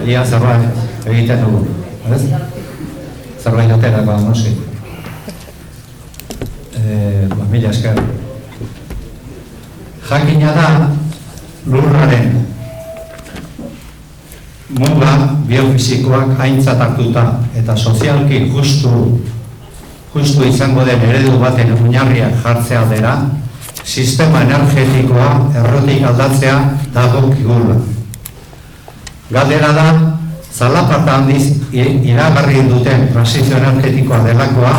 ia zerbait egiten dugu. Zerbait aterako noski. Mila esker. Jakina da lurraren muga biofisikoak aintzat hartuta eta sozialki justu izango den eredu baten oinarriak jartzea aldera, sistema energetikoa errotik aldatzea dagokigula. Galdera da, zalaparta handiz iragarri duten transizio energetikoa delakoa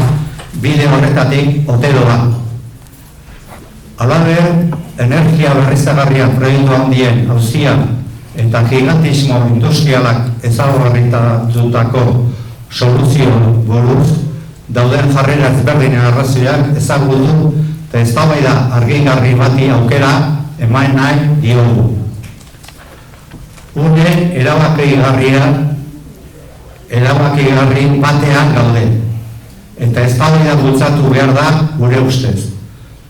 bide horretatik otero da. Halaber, energia berriztagarrian proiektu handien auzia eta gigantismo industrialak ezaugarritatutako soluzio buruz dauden jarrera ezberdinen arrazoiak ezagutu eta eztabaida argigarri bati aukera eman nahi diogu. Une erabakigarri batean gaude eta eztabaida bultzatu behar da gure ustez.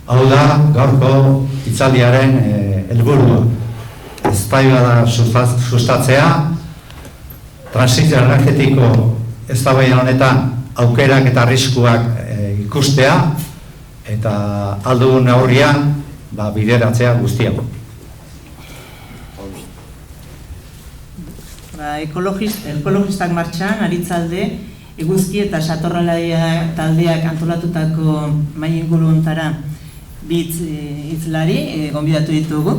Hau da gaurko hitzaldiaren helburua. Eztabaida sustatzea, transizio energetiko eztabaida honetan aukerak eta arriskuak ikustea eta aldugun neurrian bideratzea guztiago. Ekologistak martxan aritzalde eguzki eta satorralaia taldeak antolatutako mahai inguru hontara bitz hitzlari gonbidatu ditugu.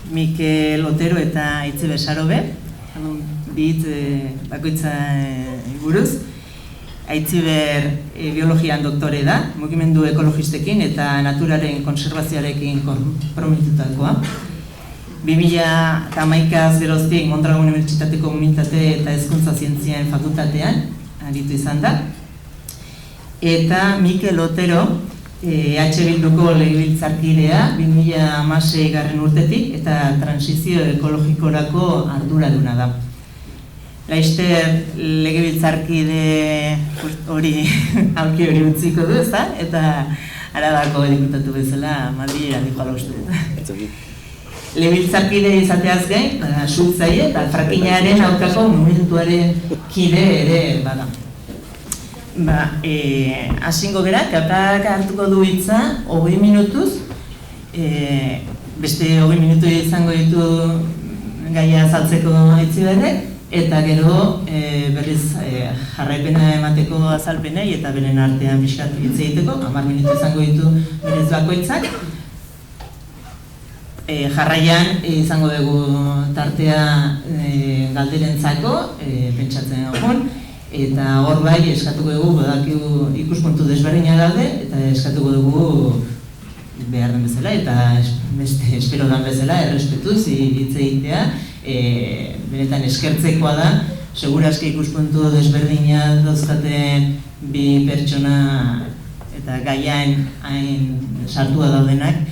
Mikel Otero eta Itziber Sarobe, bitz bakoitza buruz. Aitziber biologian doktore da, mugimendu ekologistekin eta naturaren konservazioarekin konprometutakoa. 2011az geroztik Mondragon Unibertsitateko Unitate eta Hezkuntza Zientzien Fakultatean aritu izan da. Eta Mikel Otero, Bilduko legebiltzarkidea 2016 urtetik eta transizio ekologikorako arduraduna da. Laister legebiltzarkide hori aurki hori utziko du, ezta? Eta Arabako diputatu bezala Madrilera dikoala uste dut. Legebiltzarkide izateaz gain, suhtzaile eta frakinaren aurkako momentuaren kide ere bada. Hasingo gera, kaprak hartuko du hitza 20 minutuz, beste 20 minutu izango ditu gaia azaltzeko Aitziberrek, eta gero berriz jarraipena emateko azalpenei eta beren artean pixkat hitz egiteko, 10 minutu izango ditu berriz bakoitzak. Jarraian izango dugu tartea galderentzako, pentsatzen dugun, eta hor bai eskatuko dugu, badakigu ikuspuntu desberdina daude, eta eskatuko dugu behar den bezala, eta beste espero den bezala, errespetuz hitz egitea, benetan eskertzekoa da, seguraski ikuspuntu desberdina dauzkaten bi pertsona eta gaian hain sartua daudenak,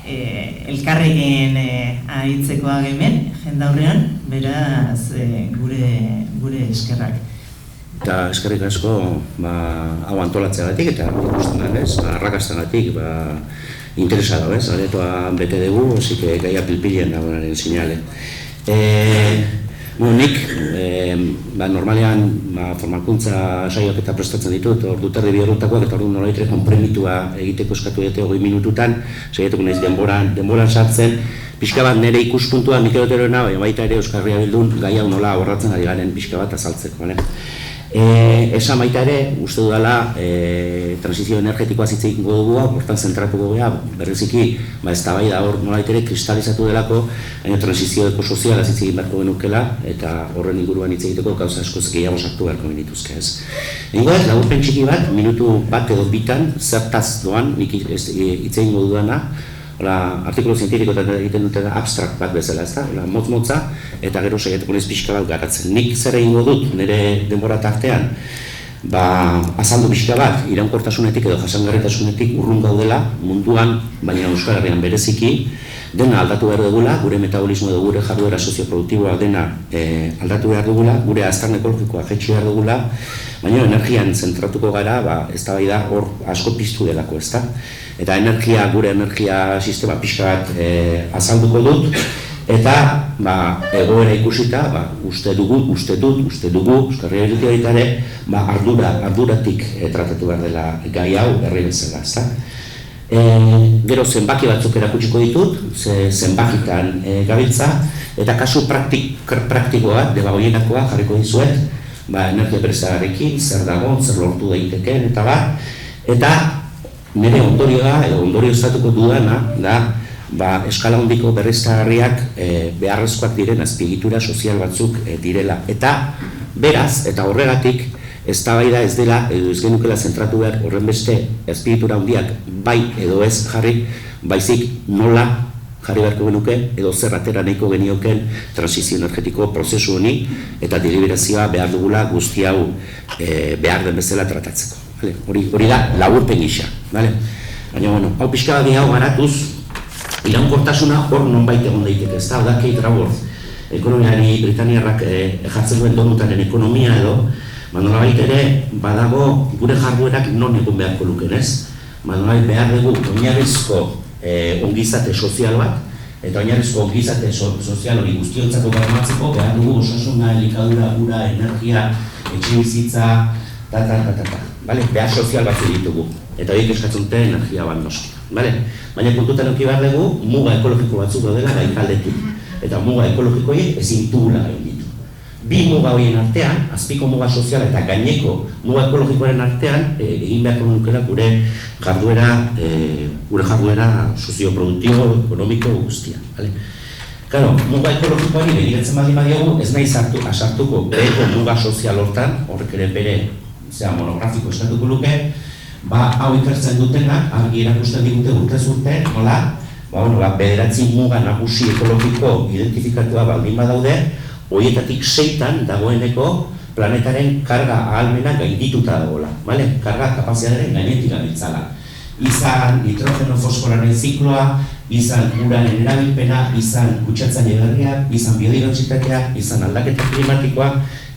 elkarrekin ahitzekoa hemen, jendaurrean, beraz gure eskerrak. Eta eskerrik asko hau antolatzeagatik eta ikusten ganez, arrakastagatik interesa da, aretoa bete dugu, osik gaia pilpilean dagoenaren sinale. Nik, normalean formakuntza saioak eta prestatzen ditut, ordu terdi biherrutakoak eta ordu nolaitre konpremitua egiteko eskatu dute 20 minututan, saietuko nahiz denboran sartzen, pixka bat nire ikuspuntua Mikel Oteroena, baita ere Euskal Herria Bildun gai hau nola horratzen ari garen pixka bat azaltzeko. Esan baita ere, uste dudala, transizio energetikoa hitz egingo dugu, hortan zentratuko gara, berriziki, eztabaida hor nolait ere kristalizatu delako, baina transizio ekosoziala hitz egin beharko genukela, eta horren inguruan hitz egiteko gauza askoz gehiago sartu beharko genituzke ez. Egingoet, laburpen txiki bat, minutu bat edo bitan, zertaz doan, nik hitz egingo dudana, artikulu zientifikoetan egiten duten abstrakt bat bezala, motz-motza, eta gero saiatuko naiz pixka bat garatzen. Nik zer egingo dut nire denbora tartean, azaldu pixka bat, iraunkortasunetik edo jasangarritasunetik urrun gaudela munduan, baina Euskal Herrian bereziki, dena aldatu behar dugula, gure metabolismo edo gure jarduera sozioproduktiboa dena aldatu behar dugula, gure aztarna ekologikoa jaitsi behar dugula, baina energian zentratuko gara, eztabaida hor asko piztu delako, ezta? Eta gure energia sistema pixka bat azalduko dut, Eta egoera ikusita, uste dugu, Euskal Herria ere, arduratik tratatu behar dela gai hau herri bezala, ezta? Gero zenbaki batzuk erakutsiko ditut, zenbakitan gabiltza, eta kasu praktikoa, debagoienakoa jarriko dizuet, energia berriztagarriekin, zer dago, zer lortu daitekeen, eta nire ondorioa, edo ondorioztatuko dudana, da, eskala handiko berriztagarriak beharrezkoak diren azpiegitura sozial batzuk direla. Eta beraz, eta horregatik, eztabaida ez dela, edo ez genukela zentratu behar horren beste azpiegitura handiak bai edo ez jarri, baizik nola jarri beharko genuke, edo zer atera nahiko genioken transizio energetiko prozesu honi, eta deliberazioa behar dugula guzti hau behar den bezala tratatzeko. Hori da laburpen gisa. Baina, hau pixka bat hau garatuz, iraunkortasuna hor nonbait egon daiteke, ez da, da Kate Raworth, ekonomiari Britaniarrak jartzen duen donutaren ekonomia edo, nolabait ere badago gure jarduerak non egon beharko luken, ez? Nolabait behar dugu oinarrizko ongizate sozial bat, eta oinarrizko ongizate sozial hori guztiontzako bermatzeko behar dugu osasuna, elikadura, ura, energia, etxebizitza, behar sozial batzu ditugu, eta horiek eskatzen dute energia bat noski. Baina kontutan eduki behar dugu, muga ekologiko batzuk daudela gaikaldetik, eta muga ekologiko horiek ezin dugula gain ditu. Bi muga horien artean, azpiko muga sozial eta gaineko muga ekologikoaren artean, egin beharko nukela gure jarduera sozioproduktibo, ekonomiko guztia. Claro, muga ekologikoari begiratzen badiogu, ez nahi sartuko beheko muga sozial hortan, horrek ere bere monografiko eskatuko luke, hau ikertzen dutenak, argi erakusten digute urtez urte, nola, bederatzi muga nagusi ekologiko identifikatua baldin badaude, horietatik 6 dagoeneko planetaren karga ahalmena gaindituta dagoela, karga kapazitateren gainetik gabiltzala. Izan nitrogeno fosforaren zikloa, izan uraren erabilpena, izan kutsatzaile berriak, izan biodibertsitatea, izan aldaketa klimatikoa,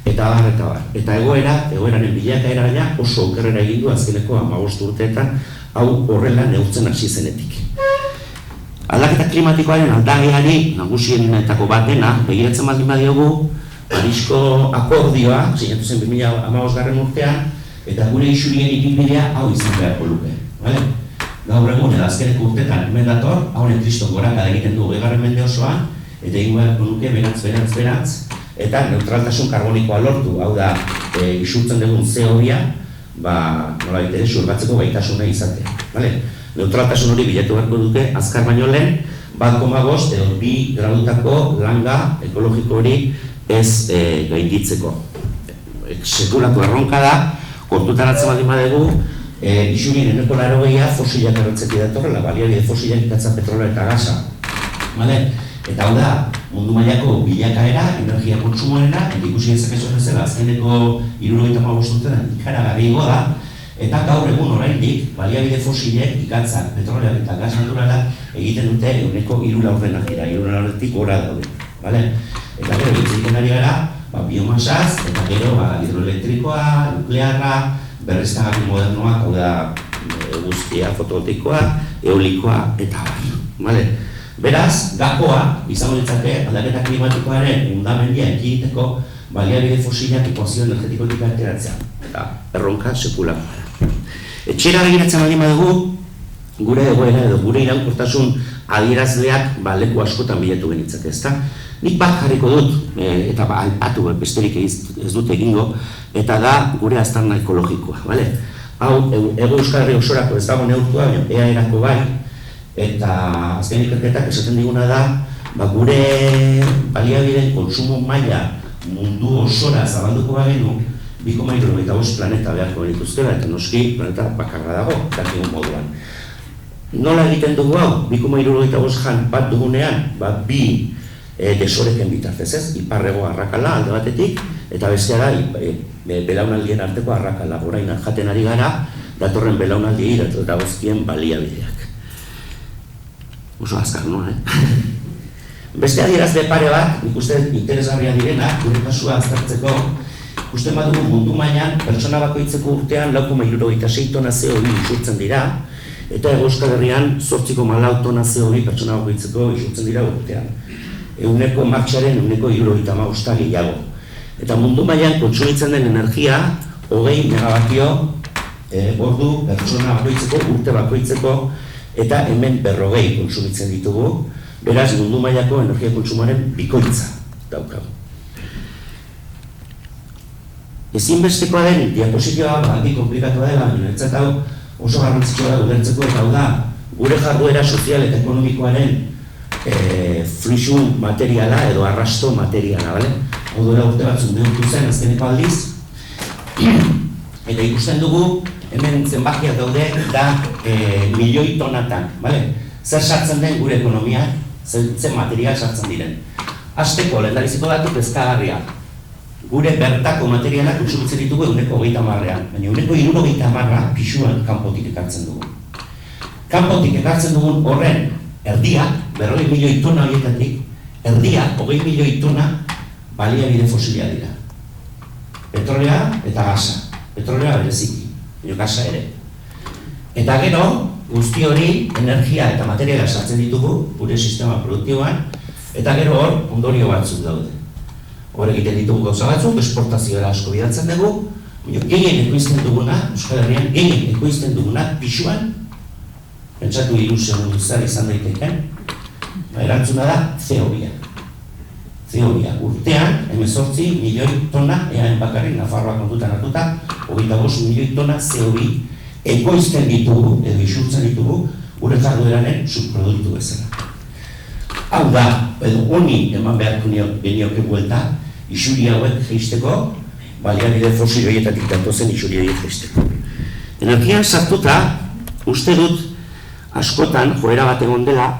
eta bar. Eta egoeraren bilakaera gaina oso okerrera egin du azkeneko 15 urteetan, hau horrela neurtzen hasi zenetik. Aldaketa klimatikoaren aldageari nagusienetako bat dena, begiratzen baldin badiogu, Parisko akordioa, sinatu zen 2015 urtean, eta gure isurien ikinbidea hau izan beharko luke. Gaur egun, edo azkeneko urtetan hemen dator, haunen kriston gorakada egiten du 20. mende osoan, eta egin beharko luke berantz, eta neutraltasun karbonikoa lortu, hau da, isurtzen dugun CO2, nolabait ere surgatzeko gaitasuna izatea. Neutraltasun hori bilatu beharko dute azkar baino lehen, 1,5 edo 2 gradutako langa ekologiko hori ez gainditzeko. Sekulako erronka da, kontutan hartzen baldin badugu, isurien 80% fosilak erretzetik datorrela, baliabide fosilak ikatza petrola eta gasa. Eta hau da, mundu mailako bilakaera, energia kontsumoena, ikusi dezakezu bezala azkeneko 75 urtean ikaragarri igo da, eta gaur egun oraindik baliabide fosilek ikatzak, petroleak eta gas naturalak egiten dute ehuneko 3 gora daude. Eta gero egiten ari gara, biomasaz, eta gero hidroelektrikoa, nuklearra, berriztagarri modernoak, hau da guztia, fotovoltaikoa, eolikoa eta bar. Beraz, gakoa, izango ditzake, aldaketa klimatikoaren fundamendia ekiditeko baliabide fosilak ekuazio energetikotik ateratzea. Eta erronka sekulakoa. Etxera begiratzen baldin badugu, gure egoera edo gure iraunkortasun adierazleak leku askotan bilatu genitzake, ezta? Nik bat jarriko dut, eta aipatu besterik ez dut egingo, eta da gure aztarna ekologikoa, bale? Hau, Hego Euskal Herria osorako ez dago neurtua, EAErako bai, eta azken ikerketak esaten diguna da, gure baliabideen kontsumo maila mundu osora zabalduko bagenu, 2,75 planeta beharko genituzkela, eta noski planeta bakarra dago, dakigun moduan. Nola egiten dugu hau? 2,75 jan bat dugunean, bi desoreken bitartez ez, iparrego arrakala alde batetik, eta bestea da belaunaldien arteko arrakala, orain jaten ari gara, datorren belaunaldiei dagozkien baliabideak. Oso azkar, no? Beste adierazle pare bat, nik uste interesgarria direna, gure kasua aztertzeko, ikusten badugu mundu mailan pertsona bakoitzeko urtean 4,76 tona CO2 isurtzen dira, eta Hego Euskal Herrian 8,4 tona CO2 pertsona bakoitzeko isurtzen dira urtean. ehuneko martxaren 75 gehiago. Eta mundu mailan kontsumitzen den energia 20 megabatio ordu pertsona bakoitzeko, urte bakoitzeko, eta hemen 40 kontsumitzen ditugu, beraz mundu mailako energia kontsumoaren bikoitza daukagu. Ezinbestekoa den diapositioa bati komplikatu dela, niretzat hau oso garrantzitsua da ulertzeko, eta hau da, gure jarduera sozial eta ekonomikoaren fluxu materiala edo arrasto materiala, bale? Hau duela urte batzuk neurtu zen azkeneko aldiz, eta ikusten dugu, hemen zenbakiak daude da milioi tonatan, bale? Zer sartzen den gure ekonomia, zen material sartzen diren. Hasteko, lehendabiziko datu kezkagarria. Gure bertako materialak kontsumitzen ditugu 130-ean, baina 170 pisuan kanpotik ekartzen dugu. Kanpotik ekartzen dugun horren erdiak, 40 milioi tona horietatik, erdiak 20 milioi tona baliabide fosilia dira. Petrolea eta gasa. Petrolea bereziki, baina gasa ere. Eta gero, guzti hori energia eta materiala sartzen ditugu gure sistema produktiboan, eta gero hor ondorio batzuk daude. Hor egiten ditugu gauza batzuk, esportazioa asko bidaltzen dugu, gehien ekoizten duguna, Euskal Herrian, gehien ekoizten duguna pisuan, pentsatu 3 segundu zer izan daiteken, erantzuna da CO2. CO2, urtean, 18 milioi tona, eaen bakarrik, Nafarroa kontutan hartuta, 25 milioi tona CO2 ekoizten ditugu, edo isurtzen ditugu, gure jardueraren subproduktu bezala. Hau da, edo honi eman beharko genioke buelta, isuri hauek jeisteko, baliabide fosil horietatik datozen isuri horiek jeisteko. Energian sartuta, uste dut, askotan joera bat egon dela,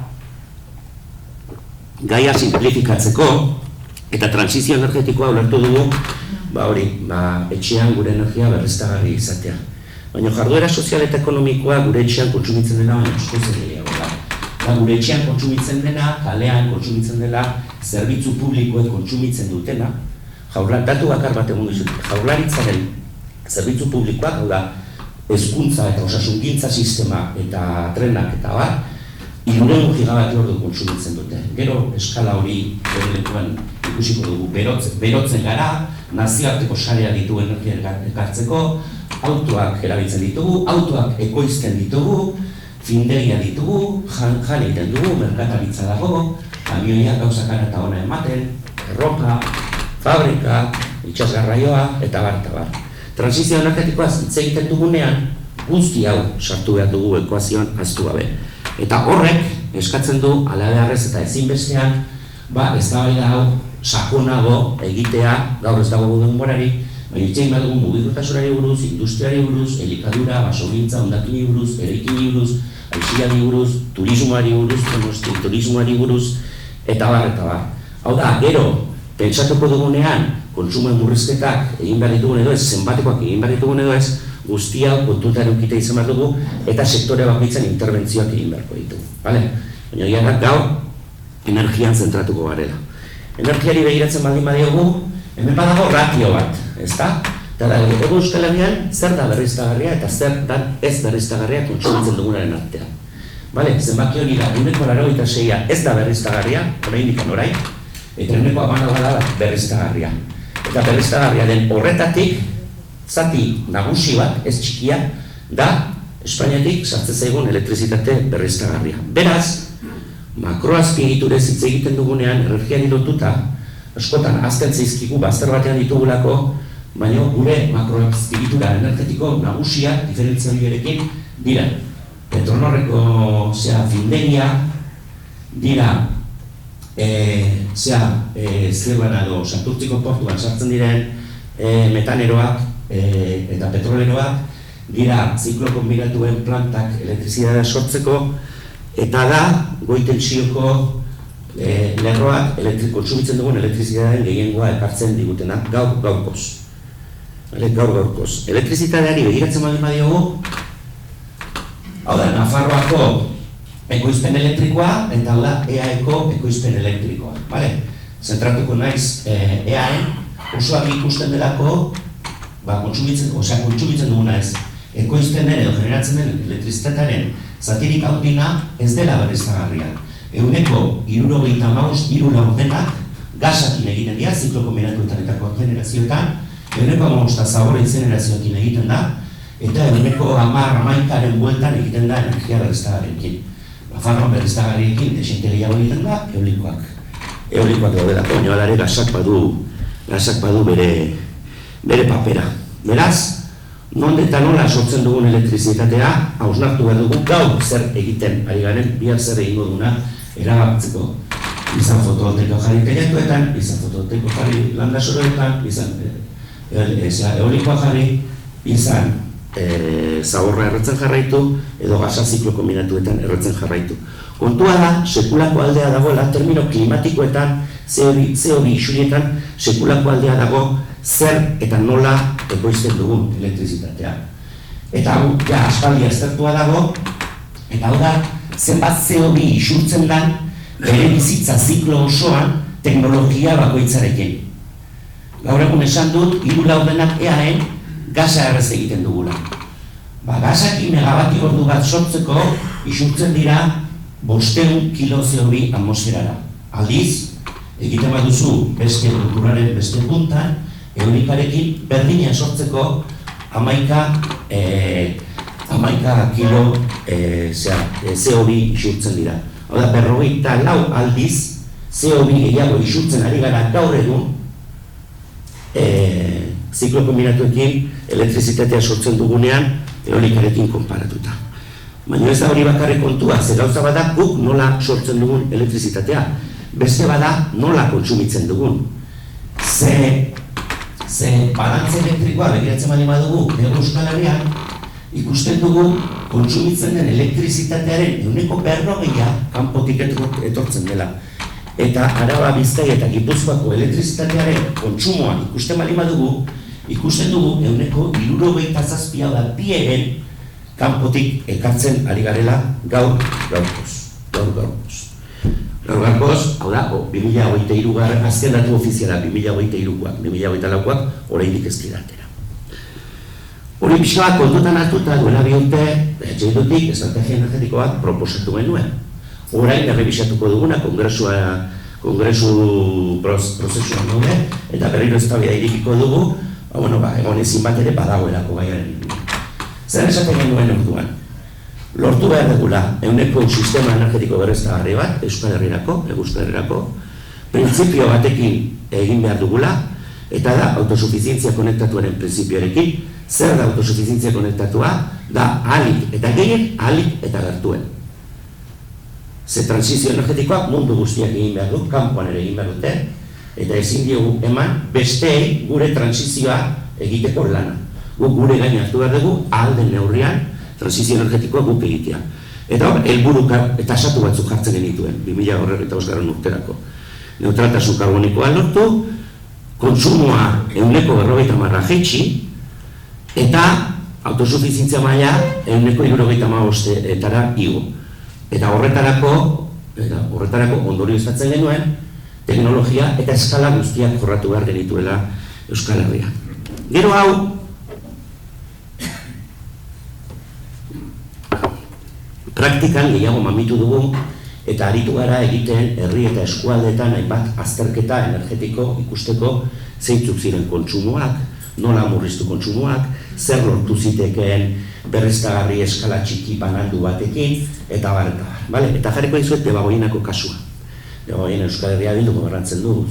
gaia simplifikatzeko, eta transizio energetikoa ulertu dugu, etxean gure energia berriztagarri izatea. Baina jarduera sozial eta ekonomikoa gure etxean kontsumitzen dena, baina asko zer gehiago da. Gure etxean kontsumitzen dena, kalean kontsumitzen dela, zerbitzu publikoek kontsumitzen dutena, datu bakar bat egon dizut, Jaurlaritzaren zerbitzu publikoak, hau da, hezkuntza eta osasungintza sistema eta trenak eta bar, 300 gigabati ordu kontsumitzen dute. Gero eskala hori lekuan ikusiko dugu, berotzen gara, nazioarteko sarea ditu energia ekartzeko, autoak erabiltzen ditugu, autoak ekoizten ditugu, findegia ditugu, jan egiten dugu, merkataritza dago, kamioiak gauzakara eta ona ematen, erropa, fabrika, itsasgarraioa, eta bar. Transizio energetikoaz hitz egiten dugunean, guzti hau sartu behar dugu ekuazioan ahaztu gabe. Eta horrek eskatzen du, ala beharrez eta ezinbestean, eztabaida hau sakonago egitea, gaur ez dago denborarik, baina itxein bat dugu mugikotasunari buruz, industriari buruz, elikadura, basogintza, hondakini buruz, eraikini buruz, aixiari buruz, turismoari buruz, eta bar. Hau da, gero, pentsatuko dugunean, kontsumoen murrizketak egin behar ditugun edo ez, zenbatekoak egin behar ditugun edo ez, guztia kontutan eukita izan behar dugu, eta sektore bakoitzan interbentzioak egin beharko ditugu. Baina egia gaur, energian zentratuko garela. Energiari begiratzen baldin badiogu, hemen badago ratio bat, ezta? Eta da, ego Euskal Herrian, zer da berriztagarria eta zer da ez berriztagarria kontsumitzen dugunaren artean. Zenbaki hori da, 96 ez da berriztagarria, oraindik orain, eta 14 da berriztagarria. Eta berriztagarria den horretatik, zati nagusi bat, ez txikia, da Espainiatik sartzen zaigun elektrizitate berriztagarria. Beraz, makroazpiegiturez hitz egiten dugunean, energiari lotuta, askotan azten zaizkigu bazter batean ditugulako, baina gure makroazpiegitura energetiko nagusiak diferentzia horiekin dira. Petronorreko findegia, dira Zirlana edo Santurtziko portuan sartzen diren metaneroak eta petroleroak, dira ziklo konbinatuen plantak elektrizitatea sortzeko, eta da goi-tentsioko lerroak kontsumitzen dugun elektrizitatearen gehiengoa ekartzen digutenak gaurkoz. Elektrizitateari begiratzen baldin badiogu, hau da, Nafarroako ekoizpen elektrikoa, eta hau da, EAeko ekoizpen elektrikoa. Zentratuko naiz EAen, osoak ikusten delako, kontsumitzen duguna ez, ekoizten den edo generatzen den elektrizitatearen zatirik handiena ez dela berriztagarria. €75 hiru laurdenak gasakin egiten dira, ziklo kombinatuetan eta kogenerazioetan, €15 zaborra inzenerazioekin egiten da, eta €10-11aren bueltan egiten da energia berriztagarriekin. Nafarroan berriztagarriekin desente gehiago egiten da, eolikoak. Eolikoak daudelako, baina ere gasak badu bere papera. Beraz, non eta nola sortzen dugun elektrizitatea, hausnartu behar dugu gaur zer egiten ari garen, bihar zer egingo duguna erabakitzeko. Izan fotovoltaiko jarri teilatuetan, izan fotovoltaiko jarri landasoroetan, izan eolikoa jarri, izan zaborra erretzen jarraitu, edo gasa ziklo kombinatuetan erretzen jarraitu. Kontua da, sekulako aldea dagoela, termino klimatikoetan, CO2 isurietan, sekulako aldea dago zer eta nola ekoizten dugun elektrizitatea. Eta hau, ja, aspaldi aztertua dago, eta hau da, zenbat CO2 isurtzen dan, bere bizitza ziklo osoan teknologia bakoitzarekin. Gaur egun esan dut, 3 laurdenak eaen gasa errez egiten dugula. Gasak megabati ordu bat sortzeko isurtzen dira 500 kilo CO2 atmosferara. Aldiz, egiten baduzu beste kulturaren beste puntan, eolikarekin berdina sortzeko 11 kilo CO2 isurtzen dira. Hau da, 54 aldiz CO2 gehiago isurtzen ari gara gaur egun ziklo kombinatuekin elektrizitatea sortzen dugunean eolikarekin konparatuta. Baina ez da hori bakarrik kontua, ze gauza bada guk nola sortzen dugun elektrizitatea, beste bada nola kontsumitzen dugun. Ze balantze elektrikoa begiratzen bali badugu Euskal Herrian, ikusten dugu kontsumitzen den elektrizitatearen 40% kanpotik etortzen dela. Eta Araba, Bizkaia eta Gipuzkoako elektrizitatearen kontsumoan ikusten bali badugu, ikusten dugu 67% da biegen kanpotik ekartzen ari garela gaurkoz. Hau da, 2023 azken datu ofiziala 2023koak, 2024koak oraindik ez dira atera. Hori pixka bat kontutan hartuta duela bi urte, etxeidutik estrategia energetikoak proposatu genuen. Orain errebisatuko duguna kongresu prozesuan daude, eta berriro eztabaida irekiko dugu, egon ezin bat ere badagoelako gaiaren. Zer esaten genuen orduan? Lortu behar dugula ehuneko sistema energetiko berriztagarri bat, Euskal Herrirako, printzipio batekin egin behar dugula, eta da autosufizientzia konektatuaren printzipioarekin. Zer da autosufizientzia konektatua? Da ahalik eta gehien, ahalik eta gertuen. Ze transizio energetikoak mundu guztiak egin behar du, kanpoan ere egin behar dute, eta ezin diogu eman besteei gure transizioa egiteko lana. Guk gure gain hartu behar dugu, ahal den neurrian, transizio energetikoa guk egitea. Eta hor, helburu eta asatu batzuk jartzen genituen, 2025 urterako. Neutraltasun karbonikoa lortu, kontsumoa 40% jaitsi, eta autosufizientzia maila 75%etara igo. Eta horretarako ondorio izatzen genuen, teknologia eta eskala guztiak jorratu behar genituela Euskal Herria. Gero hau, praktikan gehiago mamitu dugu eta aritu gara egiten herri eta eskualdeetan hainbat azterketa energetiko ikusteko zeintzuk ziren kontsumoak, nola murriztu kontsumoak, zer lortu zitekeen berriztagarri eskala txiki banandu batekin, eta bar. Eta jarriko dizuet Debagoienako kasua. Debagoien Euskal Herria Bildu gobernatzen du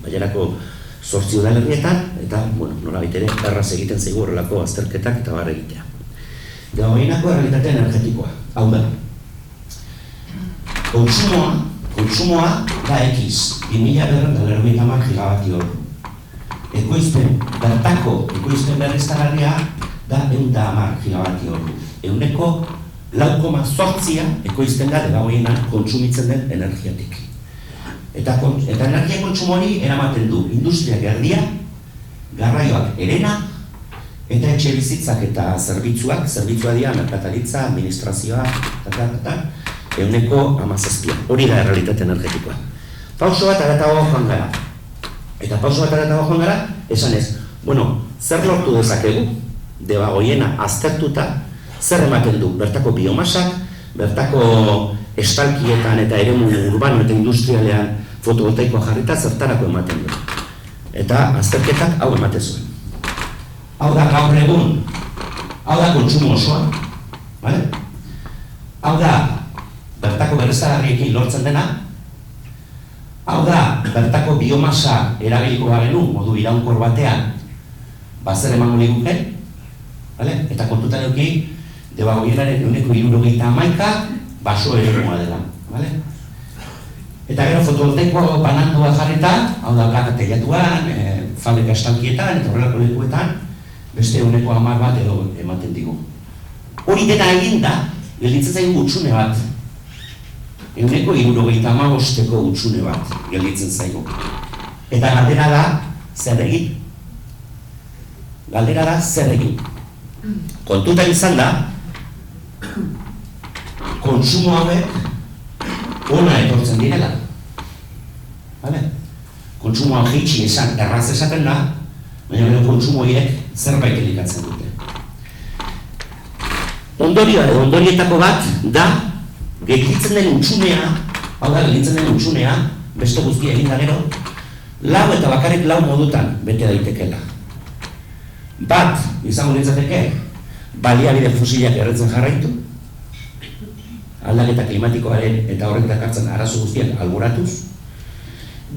Bailarako 8 udalerrietan, eta nola baitere erraz egiten zaigu horrelako azterketak eta bar egitea. Debagoienako errealitate energetikoa, hau da. Kontsumoa da X, 2290 gigabati hor. Bertako ekoizpen berriztagarria da 110 gigabati hor. 9,8 ekoizten da Debagoienan kontsumitzen den energiatik. Eta energia kontsumo hori eramaten du industriak erdia, garraioak herena, eta etxe bizitzak eta zerbitzua dira, merkataritza, administrazioa, eta 17%. Hori da errealitate energetikoa. Pauso bat aratago joan gara. Eta pauso bat aratago joan gara, esan ez, zer lortu dezakegu, Debagoiena aztertuta, zer ematen du, bertako biomasak, bertako estalkietan eta eremu urbano eta industrialean fotovoltaikoa jarrita zertarako ematen du. Eta azterketak hau ematen zuen. Hau da gaur egun, hau da kontsumo osoa, vale? Hau da bertako berriztagarriekin lortzen dena, hau da bertako biomasa erabiliko bagenu modu iraunkor batean bazer emango liguke, vale? Eta kontutan eduki, Debagoienaren 171 baso eremua dela, vale? Eta gero fotovoltaikoa banandoa jarrita, hau da plaka teilatuan, fabrika estalkietan eta horrelako lekuetan, beste 110 bat edo ematen digu. Hori dena eginda, gelditzen zaigu hutsune bat. 175ko hutsune bat gelditzen zaigu. Eta galdera da, zer egin? Galdera da, zer egin? Kontuta izan da, kontsumo hauek ona etortzen direla. Vale? Kontsumoa jaitsi esan erraz esaten da, baina gero kontsumo horiek zerbait elikatzen dute. Ondorietako bat da, gelditzen den hutsunea, hau da, gelditzen den hutsunea, beste guztia egin da gero, lau eta bakarrik lau modutan bete daitekeela. Bat, izango nintzateke, baliabide fosilak erretzen jarraitu, aldaketa klimatikoaren eta horrek dakartzen arazo guztiak alboratuz.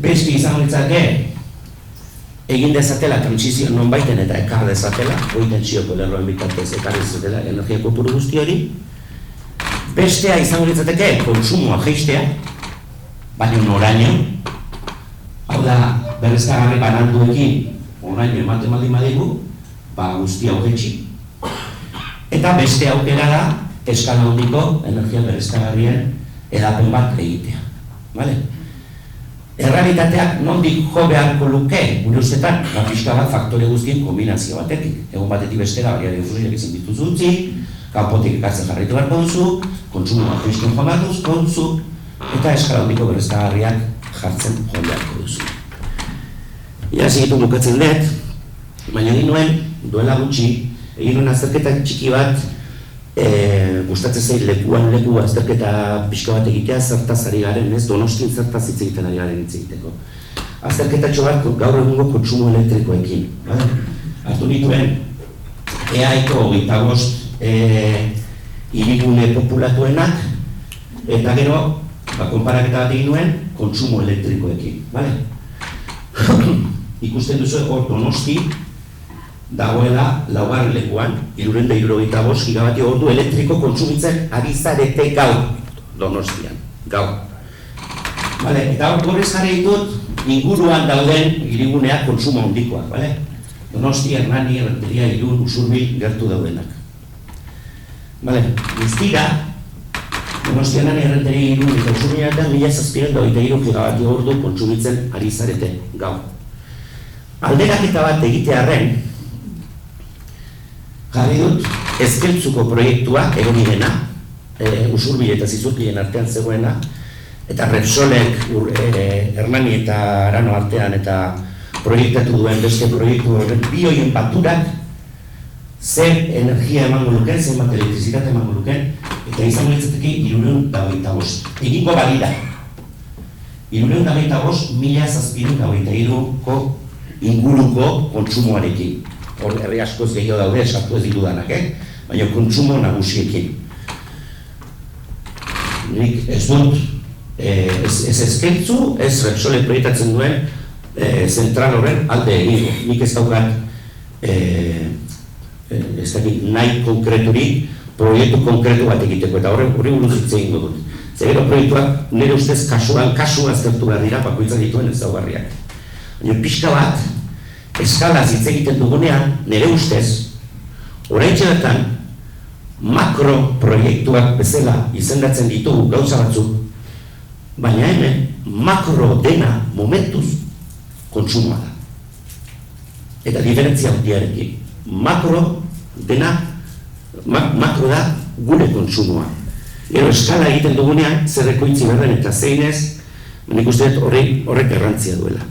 Beste izango nintzateke, egin dezatela trantsizio nonbaiten eta ekar dezatela, hori tentsioko lerroen bitartez ekar dezatela energia kopuru guzti hori. Bestea izango nintzateke, kontsumoa jaistea, baina noraino, hau da, berriztagarri bananduekin, oraino ematen baldin badigu, guztia hogetxi. Eta beste aukera da, eskala handiko energia berriztagarrien edapen bat egitea. Vale? Errealitateak nondik jo beharko luke, gure ustetan, pixka bat faktore guztien kombinazio batetik. Egun batetik bestera, baliabide fosilak izan dituzu utzi, kanpotik ekartzen jarraitu beharko duzu, kontsumo bat jaisten joan beharko duzu, eta eskala handiko berriztagarriak jartzen joan beharko duzu. Ia segitu bukatzen dut, baina egin nuen, duela gutxi, egin nuen azterketa txiki bat, gustatzen zain lekuan leku azterketa pixka bat egitea zertaz ari garen, ez Donostin zertaz hitz egiten ari garen hitz egiteko. Azterketatxo bat gaur egungo kontsumo elektrikoekin. Hartu nituen, EAeko 25 hirigune populatuenak, eta gero, konparaketa bat egin nuen, kontsumo elektrikoekin. Ikusten duzu hor Donosti, dagoela laugarren lekuan, 375 gigabatio ordu elektriko kontsumitzen ari zarete gaur Donostian, gaur. Eta hor gorez jarri ditut inguruan dauden hiriguneak kontsumo handikoak, Donosti, Hernani, Errenteria, Irun, Usurbil gertu daudenak. Guztira, Donosti, Hernani, Errenteria, Irun eta Usurbiletan 1723 gigabatio ordu kontsumitzen ari zarete gaur. Alderaketa bat egitearren, jarri dut ezkeltzuko proiektua egon dena, Usurbil eta Zizurkilen artean zegoena, eta Repsolek Hernani eta Arano artean eta proiektatu duen beste proiektu horren bi horien baturak zer energia emango luken, zer bat elektrizitate emango luken, eta izango litzateke 325. Egingo balira. 325 1723ko inguruko kontsumoarekin. Hor herri askoz gehiago daude, esartu ez ditudanak, baina kontsumo nagusiekin. Nik ez dut, ez ezkeltzu, ez Repsolek proiektatzen duen zentral horren alde egin. Nik ez daukat nahi konkreturik, proiektu konkretu bat egiteko, eta horri buruz hitz egingo dut. Zegero proiektuak nire ustez kasuan aztertu behar dira, bakoitzak dituen ez daugarriak. Baina pixka bat, eskalaz hitz egiten dugunean, nire ustez, oraintxe bertan, makro proiektuak bezala izendatzen ditugu gauza batzuk, baina hemen makro dena momentuz kontsumoa da. Eta diferentzia handiarekin. Makro dena, makro da gure kontsumoa. Gero eskala egiten dugunean, zer ekoitzi berren eta zeinez, nik uste dut horrek garrantzia duela.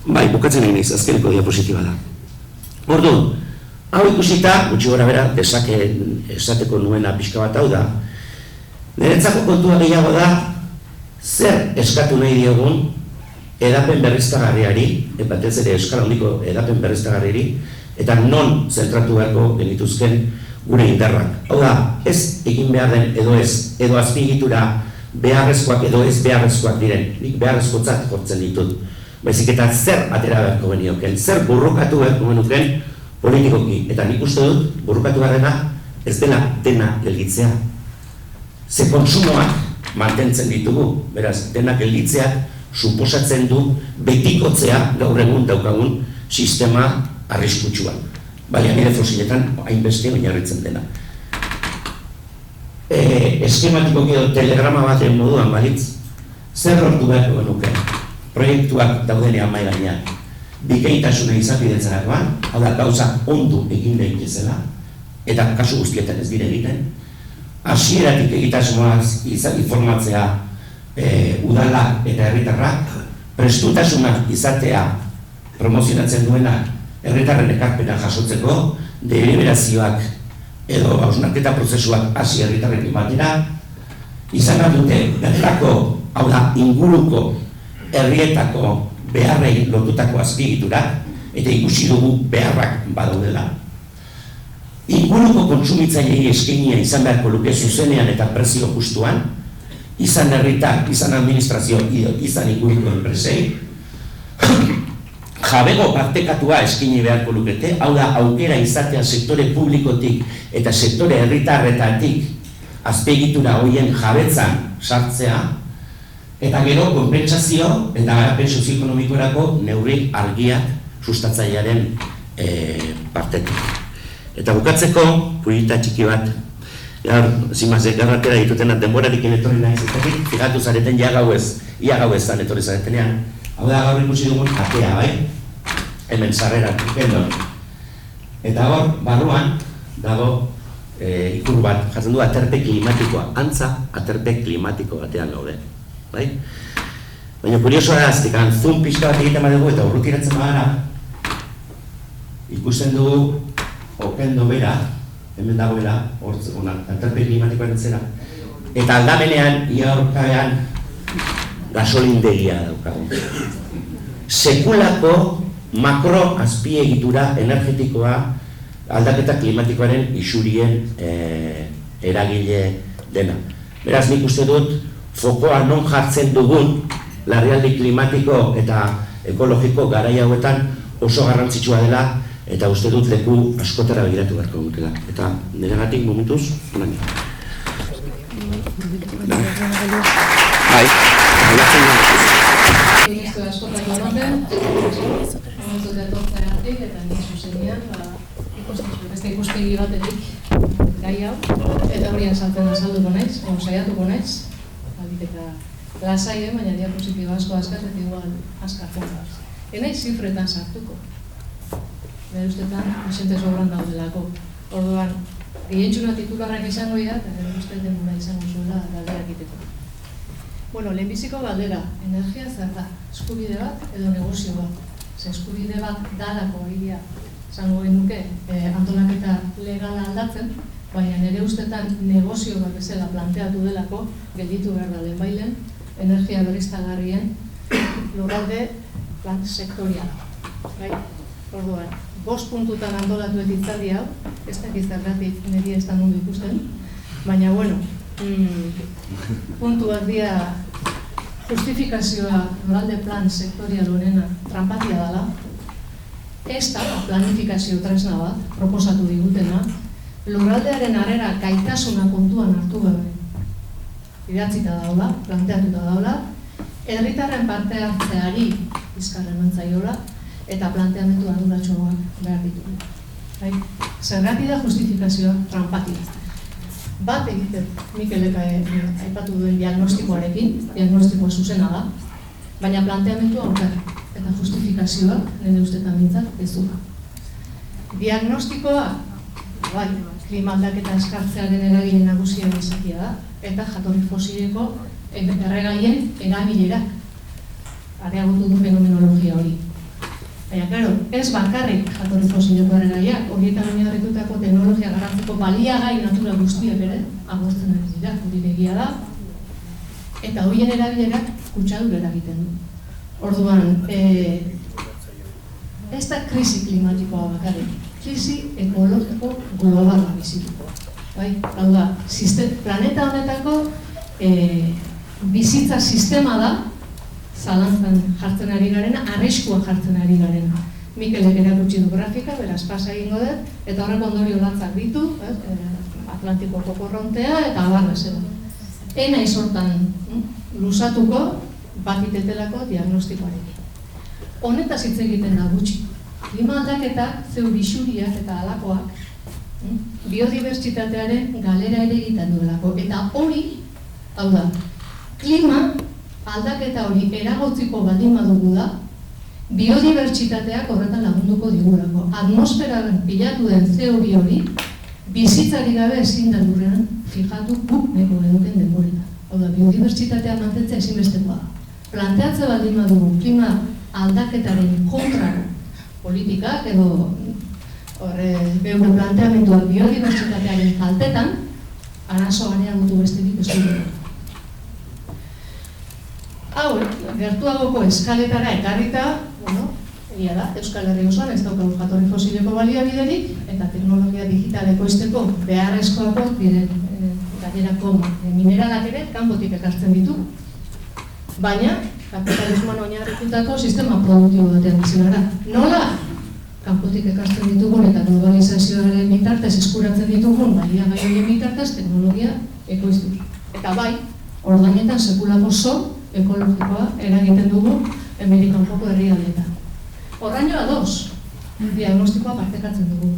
Bai, bukatzen egin naiz, azkeneko diapositiba da. Orduan, hau ikusita, gutxi gora bera, esateko nuena pixka bat hau da, Niretzako kontua gehiago da, zer eskatu nahi diogun edapen berriztagarriari, batez ere eskala handiko edapen berriztagarriari, eta non zentratu beharko genituzken gure indarrak. Hau da, ez egin behar den edo azpiegitura beharrezkoak edo ez beharrezkoak diren, nik beharrezkotzat jortzen ditut. Baizik eta zer atera beharko genioken, zer burrukatu beharko genuken politikoki. Eta nik uste dut, burrukatu garrena ez dela dena gelditzea. Ze konsumoak mantentzen ditugu, beraz, dena gelditzeak suposatzen du betikotzea gaur egun daukagun sistema arriskutsua. Baliabide fosiletan hainbeste oinarritzen dena. Eskematikoki edo telegrama baten moduan balitz, zer lortu beharko genuke? Proiektuak daudenean mahai gainean. Bikaitasuna izapidetzerakoan, hau da gauza ondo egin daitezela, eta kasu guztietan ez dire egiten. Hasieratik egitasmoaz informatzea udalak eta herritarrak, prestutasunak izatea promozionatzen duena herritarren ekarpena jasotzeko, deliberazioak edo hausnarketa prozesuak hasi herritarrekin batera, izan dute bertako, hau da, inguruko herrietako beharrei lotutako azpiegiturak, eta ikusi dugu beharrak badaudela. Inguruko kontsumitzaileei eskainia izan beharko luke zuzenean eta prezio justuan, izan herritar, izan administrazio, izan inguruko enpresei, jabego partekatua eskaini beharko lukete, hau da, aukera izatea sektore publikotik eta sektore herritarretatik azpiegitura horien jabetzan sartzea, eta gero konpentsazio eta garapen sozioekonomikorako neurri argiak sustatzailearen partetik. Eta bukatzeko, purita txiki bat, zimazek garratera ditutenak denborarekin etorri nahi zetetik, fijatu zareten ia gauez zan etorri zaretenean. Hau da gaur ikusi dugun atea, bai? Hemen sarrerak, gendon. Eta hor, barruan, dago ikur bat, jartzen du aterpe klimatikoa, antza aterpe klimatiko batean gaude. Bai? Baina kuriosoa da, aztikan, zoom pixka bat egiten badugu eta urrutiratzen badara, ikusten dugu okendo bera, hemen dagoela, aterpe klimatikoaren zera, eta aldamenean, ia horkabean, gasolindegia daukagu. Sekulako makro azpiegitura energetikoa aldaketa klimatikoaren isurien eragile dena. Beraz, nik uste dut, fokoa non jartzen dugun larrialdi klimatiko eta ekologiko garai hauetan oso garrantzitsua dela, eta uste dut leku askotara begiratu beharko dutela. Eta niregatik momentuz, honaino. Bai, halatzen dut. Ministro askotako honen, momentu etortzeagatik eta nik zuzenean, beste ikuspegi batetik gai hau, eta horian azalduko naiz, saiatuko naiz, eta lasai, baina diapositiba asko askaz, eta igual askar jonkaz. Enaiz zifretan sartuko. Nire ustetan, esente sobran daudelako. Orduan, gehientxuna titularrak izango dira, eta nire uste denbora izango zuela galderak iteko. Bueno, lehenbiziko galdera, energia zer da? Eskubide bat edo negozio bat? Ze eskubide bat dalako egia zango genuke antolaketa legala aldatzen, baina nire ustetan negozio bat bezala planteatu delako, gelditu behar da lehenbailen, energia berriztagarrien lurralde plan sektoriala. Orduan, 5 puntutan antolatu hitzaldi hau, ez dakiz zergatik niri ez da mundu ikusten, baina, bueno, puntuak dira justifikazioa lurralde plan sektorial honena tranpatia dela, ez da planifikazio tresna bat, proposatu digutena, lurraldearen harrera gaitasuna kontuan hartu gabe idatzita daula, planteatuta daula, herritarren parte hartzeari bizkarren antzaiola, eta planteamendu arduratsuak behar ditugu. Zergatik da justifikazioa tranpatia. Bat egiten Mikelek aipatu duen diagnostikoarekin, diagnostikoa zuzena da, baina planteamendu aurkar eta justifikazioa nire ustetan bintzat ez du. Diagnostikoa, bai, klima aldaketa eskartzearen eragile nagusia izakia da, eta jatorri fosileko erregaien eragilerak areagotu du fenomenologia hori. Baina, claro, ez bakarrik jatorri fosileko erregaiak, horietan oinarritutako teknologia garatzeko baliagai natura guztiak ere agortzen ari dira, hori egia da, eta horien erabilerak kutsadura eragiten du. Orduan, ez da krisi klimatikoa bakarrik, krisi ekologiko globala bizituko. Bai, hau da, planeta honetako bizitza sistema da, zalantzan jartzen ari garena, arriskua jartzen ari garena. Mikelek erakutsi du grafika, beraz pasa egingo dut, eta horrek ondorio latzak ditu, Atlantikoko korrontea eta abar bezala. Ena izortan luzatuko bakitetelako diagnostikoarekin. Honetaz hitz egiten da gutxi. Klima aldaketak, zeu bisuriak eta halakoak, biodibertsitatearen galera ere egiten duelako. Eta hori, hau da, klima aldaketa hori eragotziko baldin badugu da, biodibertsitateak horretan lagunduko digulako. Atmosferaren pilatu den CO2 hori, bizitzari gabe ezin da lurrean fijatu guk neko eduken denboretan. Hau da, biodibertsitatea mantentzea ezinbestekoa da. Planteatze baldin badugu klima aldaketaren kontrako politikak edo beure planteamenduak biodibertsitatearen kaltetan, arazo areagotu besterik ez dugu. Hau, gertuagoko eskaletara ekarrita, egia da, Euskal Herri osoan ez daukagu jatorri fosileko baliabiderik eta teknologia digital ekoizteko beharrezkoako diren gainerako mineralak ere kanpotik ekartzen ditu. Baina, kapitalismoan oinarritutako sistema produktibo batean bizi gara. Nola? Kanpotik ekartzen ditugun eta globalizazioaren bitartez eskuratzen ditugun baliagai horien bitartez teknologia ekoiztu. Eta bai, ordainetan sekulako ekologikoa eragiten dugu Amerikan joko herrialdeetan. Horraino ados, diagnostikoa partekatzen dugu.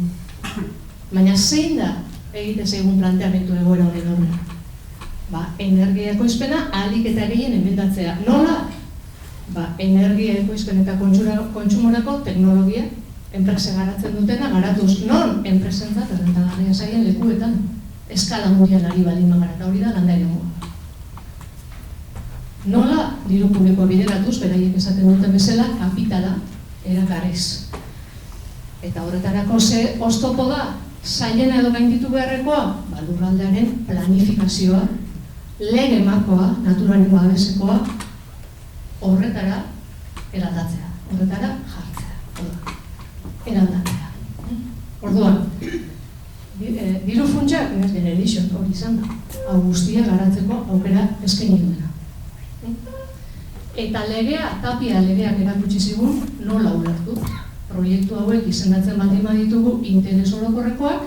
Baina zein da egite zaigun planteamendu egoera honen aurrean? Energia ekoizpena ahalik eta gehien emendatzea. Nola? Energia ekoizpen eta kontsumorako teknologia enpresa garatzen dutena garatuz. Non enpresentzat errentagarria zaien lekuetan eskala mundialari baldin bagara, hori da landa eremua. Nola diru publikoa bideratuz, beraiek esaten duten bezala, kapitala erakarriz. Eta horretarako ze oztopo da, zailena edo gainditu beharrekoa, lurraldearen planifikazioa, lege markoa, naturaren babesekoa, horretara eraldatzea, horretara jartzea, eraldatzea. Orduan, diru funtsak, generation hori izan da, hau guztia garatzeko aukera eskaini duena. Eta legea, Tapia legeak erakutsi zigun, nola ulertu. Proiektu hauek izendatzen baldin baditugu interes orokorrekoak,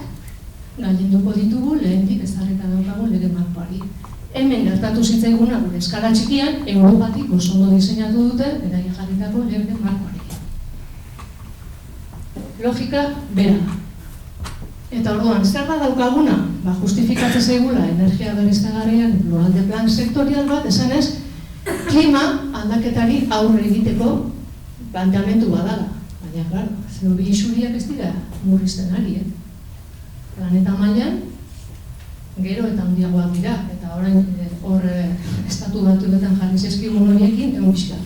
gailenduko ditugu lehendik ezarrita daukagun lege markoari. Hemen gertatu zitzaiguna gure eskala txikian, Europatik oso ondo diseinatu dute, beraiek jarritako lege markoari. Logika bera. Eta orduan, zer da daukaguna? Justifikatzen zaigula energia berriztagarrien lurralde plan sektorial bat, esanez, klima aldaketari aurre egiteko planteamendu badala. Baina, klaro, CO2 isuriak ez dira murrizten ari, Planeta mailan, gero eta handiagoak dira, eta orain hor estatu batuetan jarri zizkigun horiekin egon bizka.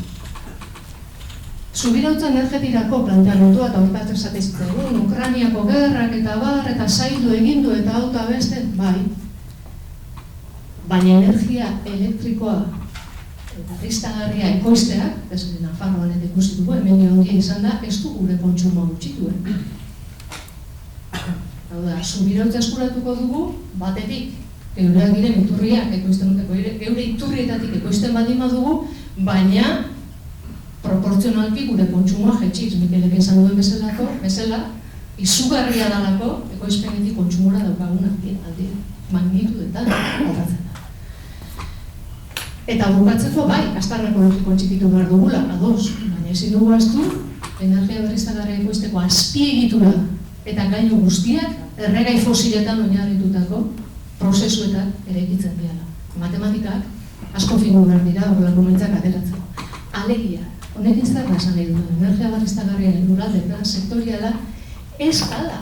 Subirautza energetirako planteamendu eta hortatzen zatezitzegun, Ukrainiako gerrak eta bar, eta zaildu egindu eta auta beste, bai. Baina energia elektrikoa eta berriztagarria ekoizteak, ez Nafarroan eta ikusi dugu, hemen ondia izan da, ez du gure kontsumoa gutxituen. Hau da, subirautza eskuratuko dugu, batetik, geureak diren iturriak ekoizten duteko, geure iturrietatik ekoizten baldin badugu, baina proportzionalki gure kontsumoa jetxiz, Mikelek esan duen bezala, izugarria dalako ekoizpenetik kontsumora daukaguna aldia, magnitudetan aldatzen da. Eta bukatzeko bai, aztarna ekologiko txikitu behar dugula, ados, baina ezin dugu aztu, energia berriztagarria ekoizteko azpiegitura eta gailu guztiak erregai fosiletan oinarritutako prozesuetan eraikitzen diala. Matematikak asko figu behar dira horrelako mentzak ateratzeko. Alegia, honekin zer da esan nahi duen, energia berriztagarria lurralde plan sektoriala ez ala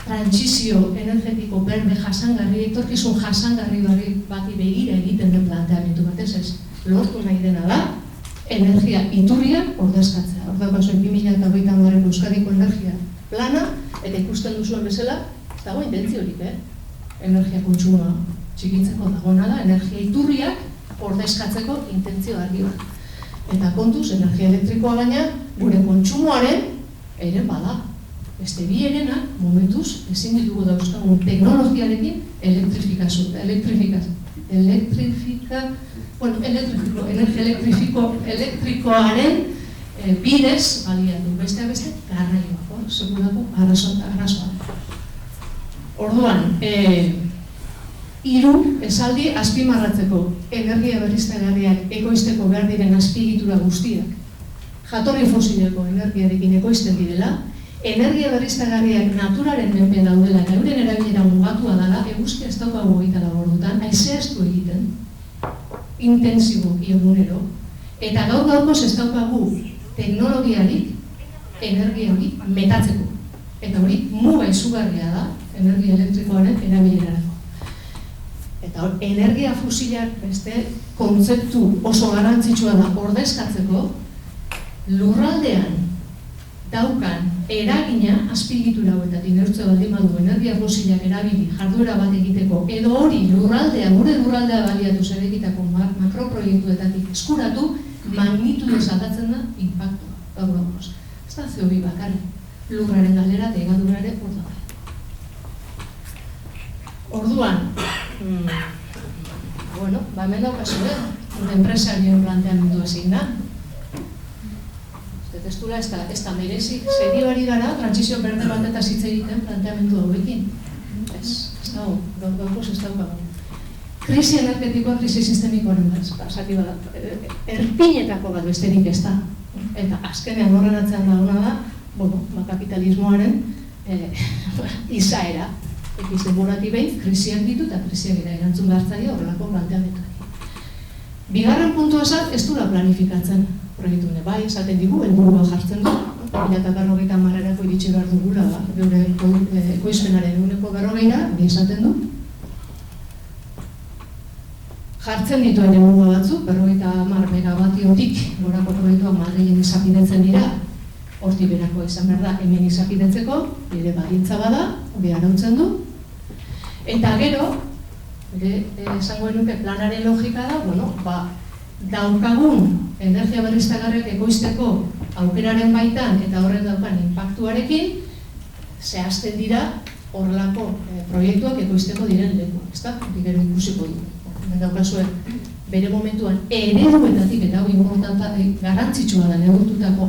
trantsizio energetiko berde jasangarri, etorkizun jasangarri bati begira egiten den planteamendu batez ez. Lortu nahi dena da, energia iturriak ordezkatzea. Hor daukazu 2030 Euskadiko energia plana, eta ikusten duzuen bezala, ez dago intentziorik, energia kontsumoa txikitzeko dagoena da, energia iturriak ordezkatzeko intentzio argi bat. Eta kontuz, energia elektrikoa baina, gure kontsumoaren ere bada. Beste bi erenak, momentuz, ezin ditugu dauzkagun teknologiarekin elektrikoaren bidez baliatu. Besteak beste, garraioa, sekulako arazoa. Orduan, 3 esaldi azpimarratzeko energia berriztagarriak ekoizteko behar diren azpiegitura guztiak jatorri fosileko energiarekin ekoizten direla, energia berriztagarriak naturaren menpe daudela eta euren erabilera mugatua dela, eguzkia ez daukagu 24 ordutan, haizea ez du egiten, intensiboki egunero, eta gaur-gaurkoz ez daukagu teknologiarik energia hori metatzeko. Eta hori muga izugarria da energia elektrikoaren erabilerarako. Eta hor, energia fosilak beste kontzeptu oso garrantzitsua da ordezkatzeko, lurraldean daukan eragina azpiegitura hauetatik neurtze baldin badu energia fosilak erabili jarduera bat egiteko, edo hori lurraldea, gure lurraldea baliatuz erekitako makroproiektuetatik eskuratu, magnitudez aldatzen da inpaktua. Gaur-gaurkoz. Ez da CO2 bakarrik, lurraren galera eta hegaduraren hor daude. Orduan, hemen daukazu, enpresarien planteamendu ezin da. Testula ez da merezi, serioari gara, transizio berde bat eta hitz egiten planteamendu hauekin. Ez dago, gaurkoz ez daukago. Krisi energetikoa, krisi sistemikoaren erpinetako bat besterik ez da. Eta azkenean horren atzean dagoena da, kapitalismoaren izaera. Ekiz denborati behin, krisiak ditu eta krisiak erantzun behartzaile horrelako planteamenduak. Bigarren puntua esan, ez dula planifikatzen proiektu hone. Bai, esaten digu, helburua jartzen du, 2050 iritsi behar dugula, geure ekoizpenaren 40%, hori esaten du. Jartzen dituen helburua batzuk, 50 megabatiotik gorako proiektuak Madrilen izapidetzen dira, hortik berako izan behar da, hemen izapidetzeko, bere baldintza bada, hori arautzen du. Eta gero, esango nuke planaren logika da, daukagun energia berriztagarriak ekoizteko aukeraren baitan eta horren daukan inpaktuarekin zehazten dira horrelako proiektuak ekoizteko diren lekuak, ezta? Gero ikusiko dugu. Hemen daukazue bere momentuan ereduetatik eta hau importanta garrantzitsua da neurtutako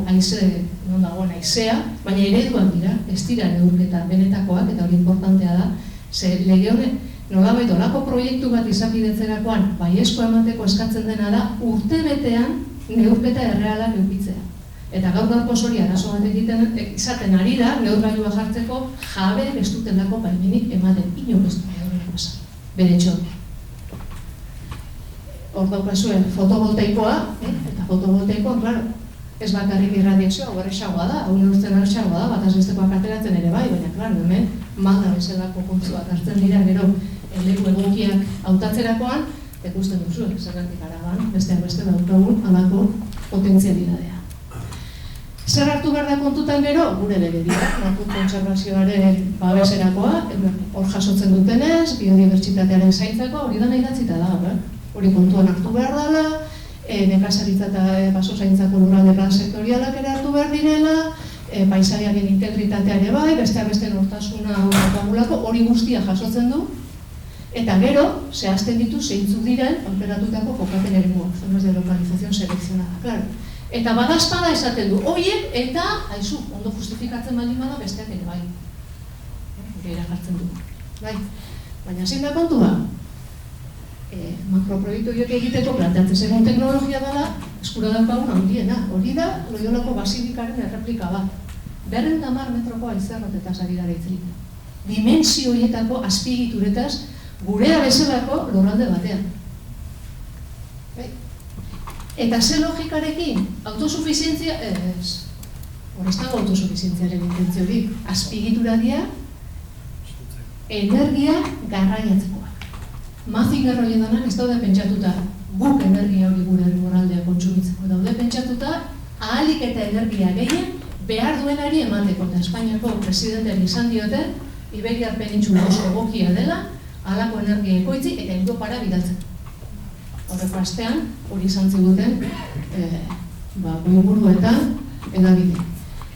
non dagoen haizea, baina ereduak dira, ez dira neurketa benetakoak eta hori importantea da, ze lege honek nolabait olako proiektu bat izapidetzerakoan baiezkoa emateko eskatzen dena da urtebetean neurketa errealak eukitzea. Eta gaur-gaurkoz hori arazo bat izaten ari da, neurgailua jartzeko jabe ez dutelako baimenik ematen, inok ez dut pasa. Bere txot. Hor daukazuen fotovoltaikoa, eta fotovoltaikoa, klaro, ez bakarrik irradiazioa, hor esagoa da, hau neurtzen esagoa da, bataz bestekoak ateratzen ere bai, baina, klaro, hemen malda bezalako kontzuak hartzen dira, gero, leku egokiak hautatzerakoan, ikusten duzu, zergatik araban, besteak beste daukagun halako potentzialidadea. Zer hartu behar da kontutan gero? Gure legedia, natur kontserbazioaren babeserakoa, hor jasotzen dutenez, biodibertsitatearen zaintzako, hori da nahi datzita da, hori kontuan hartu behar dela, nekazaritza eta baso zaintzako lurralde plan sektorialak ere hartu behar direla, paisaiaren integritatea ere bai, besteak beste nortasuna hori guztia jasotzen du, eta gero, zehazten ditu zeintzuk diren aukeratutako kokapen eremuak, zonas de localización seleccionada, claro. Eta badazpada esaten du, horiek eta, haizu, ondo justifikatzen baldin bada besteak ere bai. Gera jartzen du. Bai. Baina zein da kontua? Makroproiektu horiek egiteko planteatzen zegoen teknologia dela, eskura daukagun handiena. Hori da, Loiolako basilikaren erreplika bat. 210 metroko haizerrotetaz ari gara itzelik. Dimensio horietako azpiegituretaz gurea bezalako lurralde batean. Eta ze logikarekin, autosufizientzia, ez dago autosufizientziaren intentziori, azpiegitura dira, energia garraiatzekoa. Mazik garroien danak ez daude pentsatuta guk energia hori gure lurraldea kontsumitzeko daude pentsatuta, ahalik eta energia gehien behar duenari emateko, eta Espainiako presidenteari izan diote, Iberiar Penintsula oso egokia dela, halako energia ekoitzi eta Europara bidaltzen. Horreko astean, hori izan ziguten, goiburuetan edabide.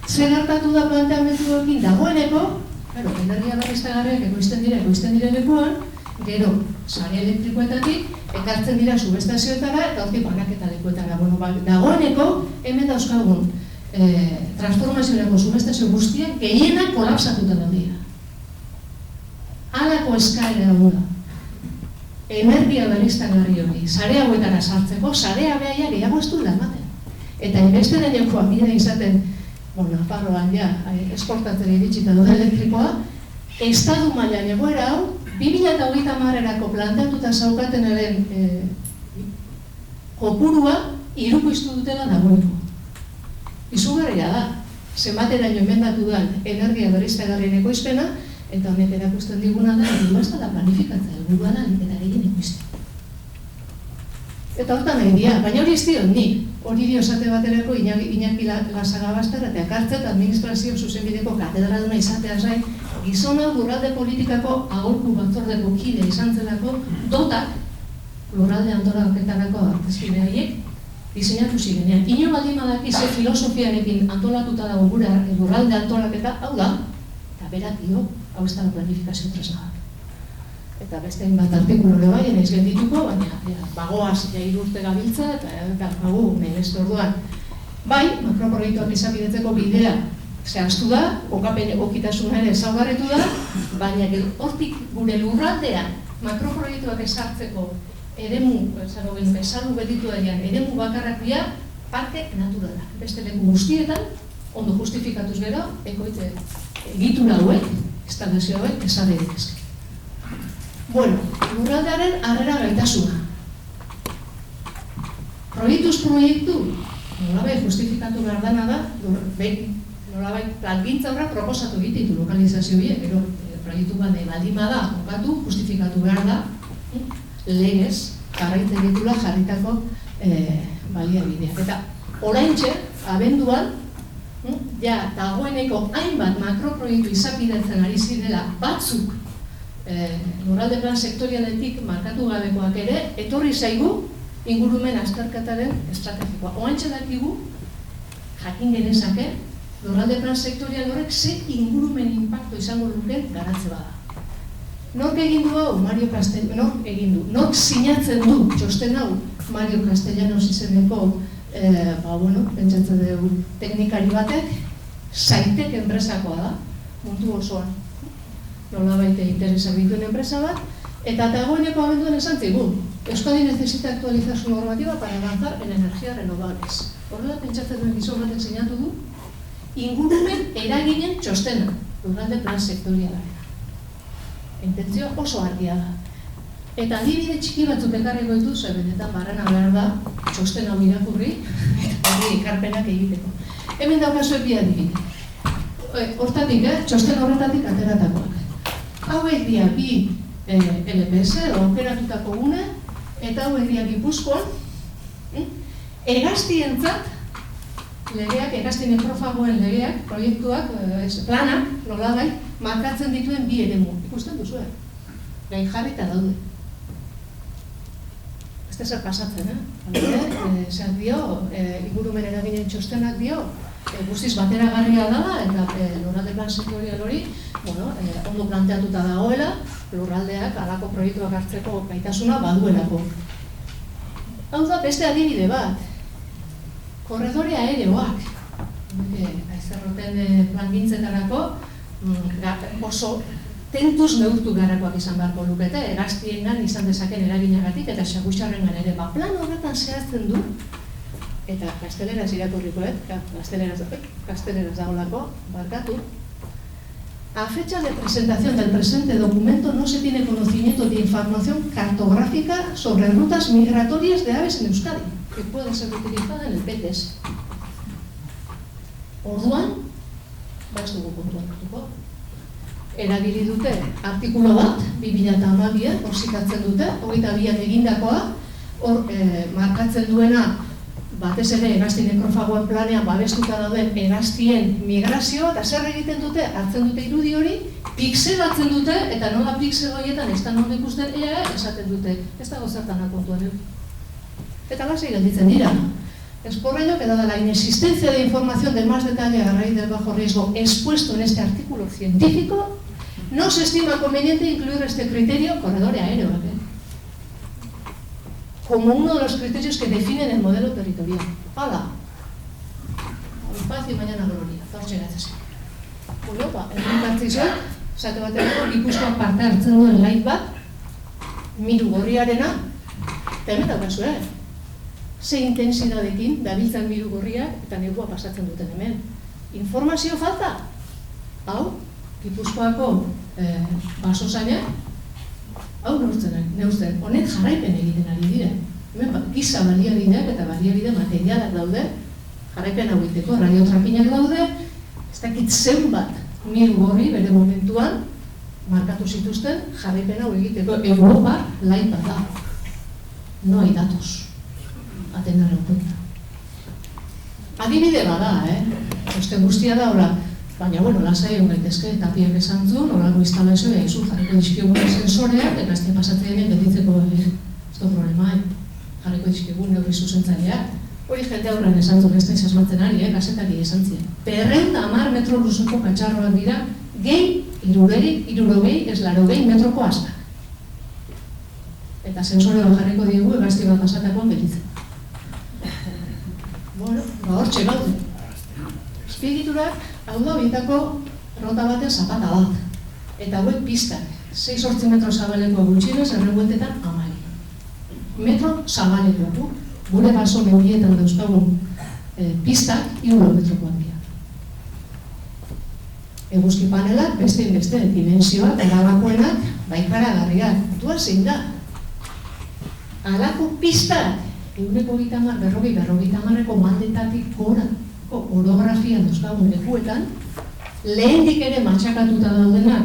Zer hartatu da planteamenduekin dagoeneko, energia berriztagarriak ekoizten dira lekuan, gero, sare elektrikoetatik, ekartzen dira subestazioetara eta hortik banaketa lekuetara. Dagoeneko, hemen dauzkagun transformaziorako subestazio guztiak gehienak kolapsatuta daudira. Halako eskaera da. Energia berriztagarri hori, sare hauetara sartzeko, sarea behaia gehiago ez du ematen. Eta beste denekoa bidea izaten, Nafarroan ja, esportatzera iritsita dut elektrikoa, estadu mailan egoera hau, 2030erako planteatuta zaukatenaren kopurua irukoiztu dutela dagoeneko. Izugarria da, zenbateraino emendatu da energia berriztagarrien ekoizpena, eta honek erakusten diguna da, helburua ez dela planifikatzea, helburua da eta gehien ekoiztea. Eta hortan nahi dira, baina hori ez dio nik. Hori dio esate baterako Iñaki Lasagabastar eta ekartzet administrazio zuzenbideko katedraduna izatea zain, gizona lurralde politikako aholku batzordeko kide izan zelako dotak lurralde antolaketarako artezpide horiek diseinatu zirenean. Ino baldin badaki ze filosofiarekin antolatuta dago gure lurralde antolaketa, hau da, eta berak dio, hau ez da planifikazio tresna. Eta beste hainbat artikulu ere bai, ez gendituko, baina bagoaz ja 3 urte gabiltza eta bagu beste orduan. Bai, makroproiektuak izapidetzeko bidea zehaztu da, kokapen egokitasuna ere ezaugarritu da, baina hortik gure lurraldean makroproiektuak ezartzeko eremu, bezalu betitu daian, eremu bakarrak dira, parke naturala. Beste leku guztietan, ondo justifikatuz gero, ekoitze egitura hauek, instalazio hauek, ezarri ditezke. Bueno, lurraldearen harrera gaitasuna. Proiektuz proiektu, nolabait justifikatu behar dana da, nolabait plangintza horra proposatu egititu lokalizazio horiek, gero proiektu bat baldin bada, jokatu, justifikatu behar da, legez, jarraite ditula jarritako baliabideak. Eta oraintxe, abenduan, ja dagoeneko hainbat makroproiektu izapidetzen ari zirela batzuk lurralde plan sektorialetik markatu gabekoak ere, etorri zaigu ingurumen azterketaren estrategikoa. Oantxe dakigu, jakin genezake, lurralde plan sektorial horrek ze ingurumen impacto izango luke garatze bada. Nork egin du hau? Mario Castellanos, nork egin du? Nork sinatzen du txosten hau? Mario Castellanos izeneko, pentsatzen dugu teknikari batek, Saitek enpresakoa da, mundu osoan. Nolabait interesak dituen enpresa bat, eta dagoeneko abenduan esan zigun. Euskadi necesita actualizar su normativa para avanzar en energías renovables. Horrela pentsatzen duen gizon batek sinatu du, ingurumen eraginen txostena, lurralde plan sektorialarena. Intentzio oso argia da. Eta adibide txiki batzuk ekarriko ditu, benetan barrena behar da, txosten hau irakurri, eta hori ekarpenak egiteko. Hemen daukazuek bi adibide. Hortatik, txosten horretatik ateratakoak. Hauek dira bi LPS, aukeratutako gune, eta hauek dira Gipuzkoan, hegaztientzat, legeak, hegaztien profagoen legeak, proiektuak, planak, nolabait, markatzen dituen bi eremu. Ikusten duzu, gain jarrita daude. Ez zer pasatzen, zer dio, ingurumen eraginen txostenak dio, guztiz bateragarria dela, eta lurralde plan sektorial hori, ondo planteatuta dagoela, lurraldeak halako proiektuak hartzeko gaitasuna baduelako. Hau da, beste adibide bat, korredore aereoak. Aizerroten plangintzetarako oso tentuz neurtu beharrekoak izan beharko lukete, hegaztiengan izan dezaken eraginagatik eta xagutxarrengan ere. Plan horretan zehazten du, eta gazteleraz irakurrikoet, gazteleraz dagoelako, barkatu. A fecha de presentación del presente documento no se tiene conocimiento de información cartográfica sobre rutas migratorias de aves en Euskadi, que puede ser utilizada en el PTS. Orduan, ez dugu kontuan hartuko. Erabili dute artikulu bat, 2012an, horzikatzen dute, 22an egindakoa, hor markatzen duena, batez ere hegazti nekrofagoen planean babestuta dauden hegaztien migrazioa, eta zer egiten dute, hartzen dute irudi hori, pixelatzen dute, eta nola pixel horietan ez da non ikusten esaten dute, ez dago zertan akontuan. Eta lasai gelditzen dira. Es por ello que dada la inexistencia de información de más detalle a raíz del bajo riesgo expuesto en este artículo científico, no se estima conveniente incluir este criterio, corredor aéreo, como uno de los criterios que definen el modelo territorial. ¡Hala! Hoy paz y mañana gloria. Muchas gracias. Europa, en partizioa, esate baterako Gipuzkoan parte hartzen duen light bat, miru gorriarena, eta hemen daukazu, ze intensidadekin dabiltzan miru gorriak eta negua pasatzen duten hemen. Informazio falta? Hau, Gipuzkoako basozainak, hau neuzten, honek jarraipen egiten ari dira. Hemen giza baliabideak eta baliabide materialak daude, jarraipen hau egiteko, radiotrapinak daude, ez dakit zenbat miru gorri bere momentuan markatu zituzten jarraipen hau egiteko. Europa laipa da. No hay datos a tener en cuenta. Adibide bada, Oste guztia da, hola, baina, bueno, lasai egon gaitezke, Tapiak esan zuen, horako instalazioa izu jarriko dizkigun sensoreak, eta ez pasatzen gelditzeko ez da problema, jarriko dizkigun neurri zuzentzaileak. Hori jende aurren esan zuen, ez da izasmatzen ari, kasetari esan ziren. 210 metro luzoko katxarroak dira, gehi, irurogei, ez larogei metroko astak. Eta sensore bat jarriko diegu, hegazti bat pasatakoan gelditzen. Bueno, hortxe gaude. Azpiegiturak, hau da horietako rota baten zapata bat. Eta hauek pistak, 6-8 metro zabaleko gutxinez, errebueltetan 10. Metro zabaleko, gure baso meurietan dauzkagun pistak 1 metrokoak dira. Eguzki panelak, beste dimensioak, erabakoenak, baikaragarriak. Duan zein da. Alako pistak, 130-150 maldetatik gorako orografia dauzkagun lekuetan, lehendik ere matxakatuta daudenak,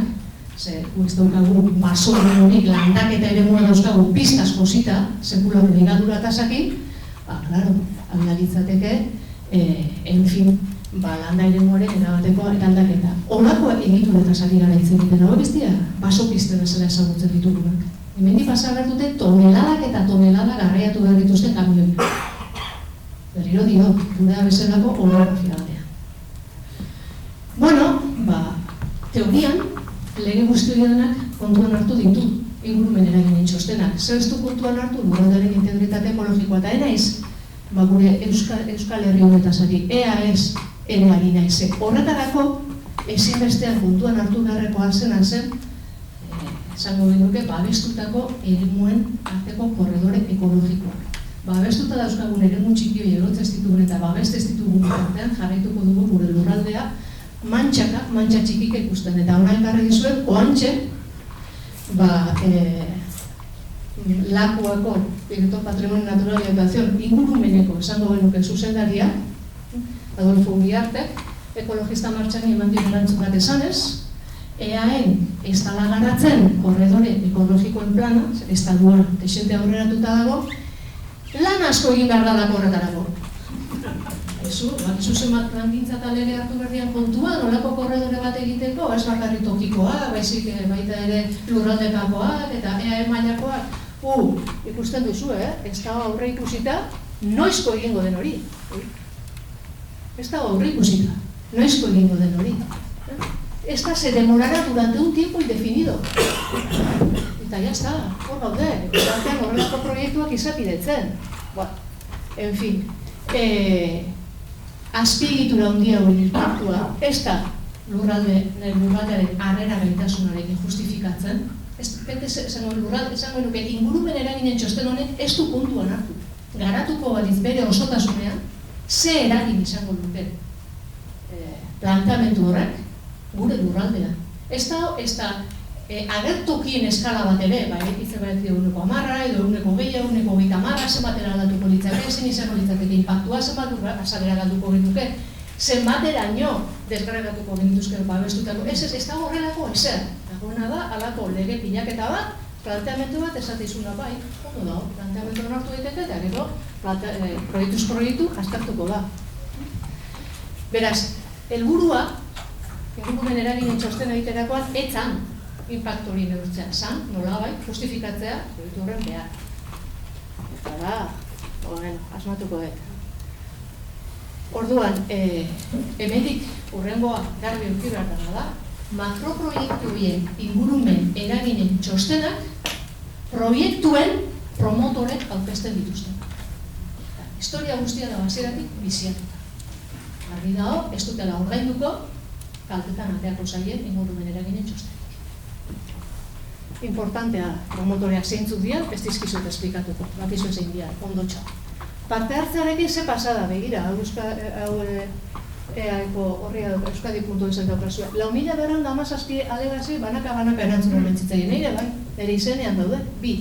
ze ez daukagu baso honik landaketa ere mua dauzkagu pistaz josita, sekularen ligadura tasakin, claro, abialitzateke, landa ere muaren erabateko eraldaketa. Olako egitura tasari gara hitz egiten, hau bestia, baso piste bezala ezagutzen ditugunak. Hemendi pasa behar dute toneladak eta toneladak garraiatu behar dituzten kamioi. Berriro dio, gurea bezalako orografia batean. Bueno, teorian, lege guztioenak kontuan hartu ditu, ingurumen eraginen txostenak. Zer ez du kontuan hartu, lurraldearen integritate ekologikoa eta enaiz, gure Euskal Herri honetaz ari, EAS ere ari naiz. Horretarako, ezinbestean kontuan hartu beharrekoa zen, esango genuke, babestutako erimuen arteko korredore ekologikoak. Babestuta dauzkagun eremu txikioi erotzen ez ditugun eta babeste ez ditugun artean jarraituko dugu gure lurraldea mantxa txikik ikusten. Eta hona elkarri dizuen, oantxe, Lakuako, Director Patrimonio Natural y Educación, ingurumeneko esango genuke zuzendaria, Adolfo Uriartek, ekologista martxan eman dira erantzun bat esanez, EAen ez dala garatzen korredore ekologikoen plana, estaduan desente aurreratuta dago, lan asko egin behar da horretarako. Bakizu zenbat plangintza eta lege hartu berdian kontua, nolako korredore bat egiteko, ez bakarrik tokikoa, baizik baita ere lurraldekakoak eta EAen mailakoak. Ikusten duzu, ez da aurre ikusita, noizko egingo den hori. Ez da aurre ikusita, noizko egingo den hori. Esta se demorará durante un tiempo indefinido. Eta ya está, hor gaude, batean horrelako proiektuak izapidetzen. En fin, azpiegitura handia hori impactua, ez da lurraldearen harrera gaitasunarekin justifikatzen, esango nuke ingurumen eraginen txosten honek ez du puntuan hartu. Garatuko baliz bere osotasunean, ze eragin izango luke plantamentu horrek gure lurraldean. Ez da agertokien eskala bat ere, izan behar dira 1,10, edo 1,20, 1,30, zenbatera aldatuko litzake, zen izango litzateke impactua, zenbat azalera galduko genuke, zenbateraino desgregatuko genituzke babestutako. Ez da horrelako ezer. Dagoena da, alako lege pilaketa bat, planteamendu bat esatizuna bai, ondo dago, planteamendu onartu daiteke eta gero proiektuz proiektu aztertuko da. Beraz, helburua, ingurumen eraginen txosten egiterakoan, etzan inpaktu hori neurtzea, zan, nolabait, justifikatzea proiektu horren behar. Eta da, asmatuko dut. Orduan, hemendik urrengoa garbi eduki behar da, makroproiektuen ingurumen eraginen txostenak proiektuen promotorek aurkezten dituzten. Historia guztia da hasieratik biziatuta. Argi dago, ez dutela ordainduko kaltetan ateako zaien ingurumen eraginen txostenak. Importantea promotoreak zeintzuk dian, ez dizkizut esplikatuko, bakizu zein dian, ondotxo. Parte hartzearekin ze pasada, begira, horria Euskadi.eus daukazue. 4.217 alegazio banaka erantzun horrentzitzaien, nire bai, nire izenean daude, 2.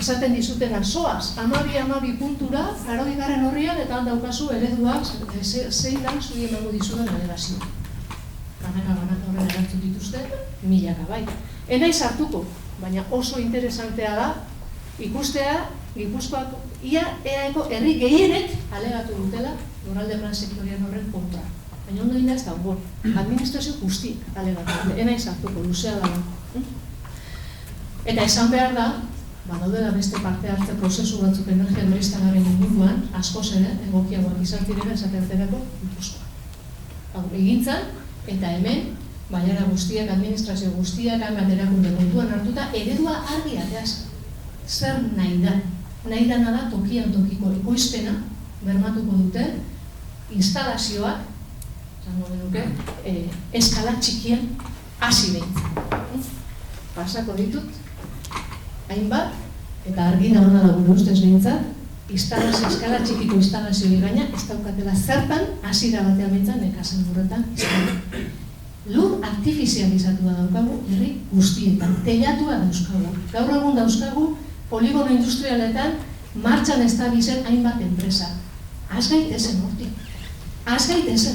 Esaten dizutena, zoaz, 12 puntura, 80. horrian, eta handaukazu ereduak, zein lan zui emango dizuden alegazio. Banaka horren erantzun dituzte, 1000 bai. Enaiz hartuko, baina oso interesantea da, ikustea, Gipuzkoako, eaeko herri gehienek alegatu dutela lurralde plan sektorial horren kontra. Baina ondo dira ez da, administrazio guztiek alegatu dute, enaiz hartuko, luzea dago. Eta esan behar da, badaudela beste parte hartze prozesu batzuk energia berriztagarrien inguruan, askoz ere, egokiagoak izan direla esaterterako Gipuzkoa. Egintzan, eta hemen, baiara guztiak, administrazio guztiak, hainbat erakunde kontuan hartuta, eredua argi ateaz. Zer nahi da? Nahi dana da tokian tokiko ekoizpena bermatuko dute instalazioak, zango genuke, eskala txikian hasi behintzen. Pasako ditut, hainbat, eta argi da hona da gure ustez behintzat, eskala txikiko instalazioa gaina, ez daukatela zertan, hasiera batean behintzat, nekazen horretan izan. Lur artifizializatu da daukagu, herri guztietan, teilatua dauzkagu. Gaur egun dauzkagu, poligono industrialetan martxan ez da bizen hainbat enpresa. Az gaitezen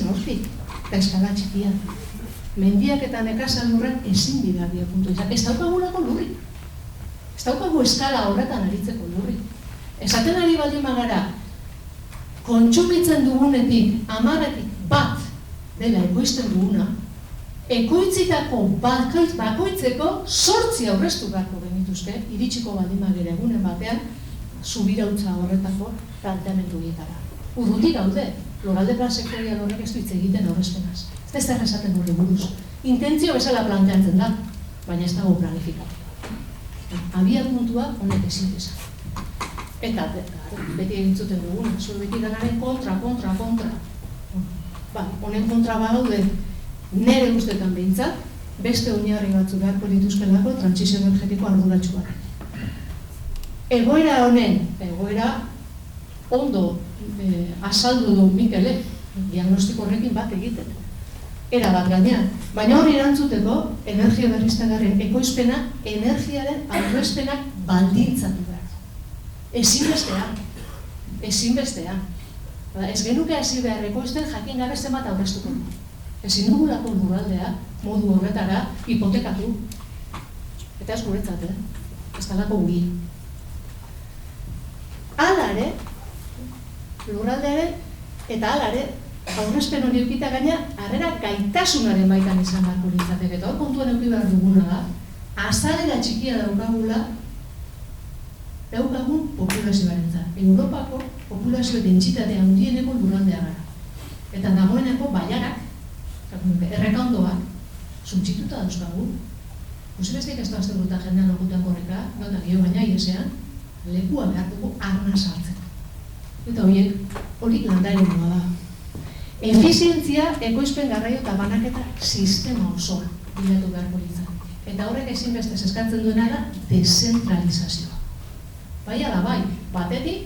hortik, eta eskala txikian. Mendiak eta nekazal lurren ezin dira puntu izan. Ez daukagulako lurri. Ez daukagu eskala horretan aritzeko lurri. Esaten ari baldin magara, kontsumitzen dugunetik, 10-etik bat dela ekoizten duguna, ekoitzitako bakoitzeko 8 aurreztu beharko genituzke, iritsiko baldin magera egunen batean, subirautza horretako planteamendu egitara. Urrutik gaude, lurralde plan sektorial horrek ez du hitz egiten aurrezpenaz. Ez da esaten horri buruz. Intentzio bezala planteatzen da, baina ez dago planifikatu. Abiapuntua honek ezin dezak. Eta beti egintzuten duguna, zure beti ganaren kontra. Honen kontra bagaude, nire guztetan behintzat, beste oinarri batzuk beharko dituzkelako trantsizio energetiko arduratsu bat. Egoera honen, ondo azaldu du Mikele, diagnostiko horrekin bat egiten. Era bat gainean, baina hori erantzuteko energia berriztagarrien ekoizpena, energiaren aurrezpenak baldintzatu behar. Ezinbestean. Ez genuke hasi behar ekoizten jakin gabe zenbat aurreztuko. Ezin dugulako lurraldea, modu horretara, hipotekatu. Eta ez guretzat, ez dalako guia. Alare, lurraldearen, eta alare, aurrezpen hori eukita gaina, harrera gaitasunaren baitan izan beharko litzateke. Eta hor kontuan euki behar duguna da, azalera txikia daukagun populazioarentzat. Europako populazio dentsitatea handieneko lurraldea gara. Eta dagoeneko baiarak, errekandoak, suntsituta dauzkagu. Guzibestik ez da azteruta jendean lokutan korreka, eta gio baina iesean, lekua behar dugu arna sartzeko. Eta hori landarenua da. Efizientzia, ekoizpen garraio eta banaketa sistema osoa bilatu beharko litzan. Eta horrek ezinbestez eskatzen duena da dezentralizazioa. Bai ala bai, batetik,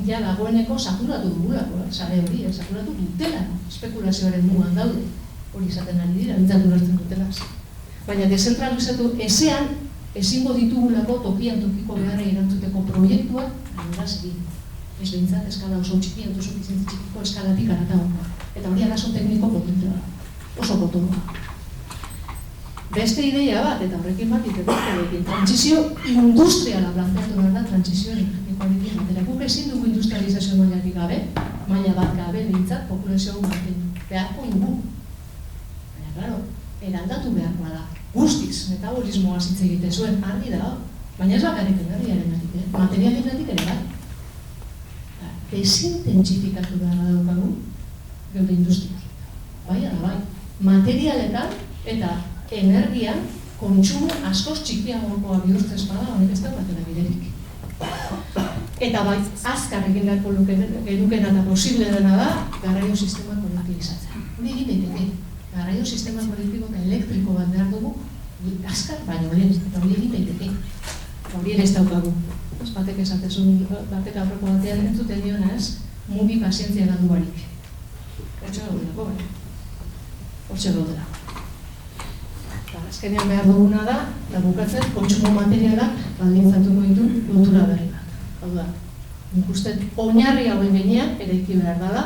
ja dagoeneko saturatu dugulako, sare hori, saturatu dutela, espekulazioaren mugan daude, hori izaten ari dira, bintzatu bertzen dutenaz. Baina dezentralizatu ezean, ezingo ditugulako tokian tokiko beharrei erantzuteko proiektuak gainera segin. Ez behintzat, eskala oso txiki, oso txikiko eskalatik aratago. Eta hori arazo tekniko potentea da, oso potoloa. beste ideia bat, eta horrekin bat itekin, transizio industriala planteatu behar da, transizio energetikoarekin batera. Guk ezin dugu industrializazio mailarik gabe, maila bat gabe behintzat populazioa mantendu. Beharko dugu. Baina, klaro, eraldatu beharkoa da. Guztiz, metabolismoa hitz egiten zuen, argi da, baina ez bakarrik energiarenatik, materialenatik ere da. Desintentsifikatu beharra daukagu, geure industria. Bai, bai. Materialetan eta energian kontsumo askoz txikiagokoa bihurtzez bada, honek ez daukatela biderik. Eta bai, azkar egin beharko genukena eta posible dena da, garraio sistema kolektibizatzea. Hori egin daiteke, garraio sistema kolektiko eta elektriko bat behar dugu, azkar baino lehen, eta hori egin daiteke. Hori ere ez daukagu. Batek esatezun, batek aurreko batean entzuten diona ez, mugi pazientzia gadu barik. Hortxe gaudelako, hortxe gaudela. Azkenean behar duguna da, eta bukatzen, kontsumo materialak baldintzatuko ditu kultura berri bat. Hau da, nik uste oinarri hauen gainean eraiki behar dela,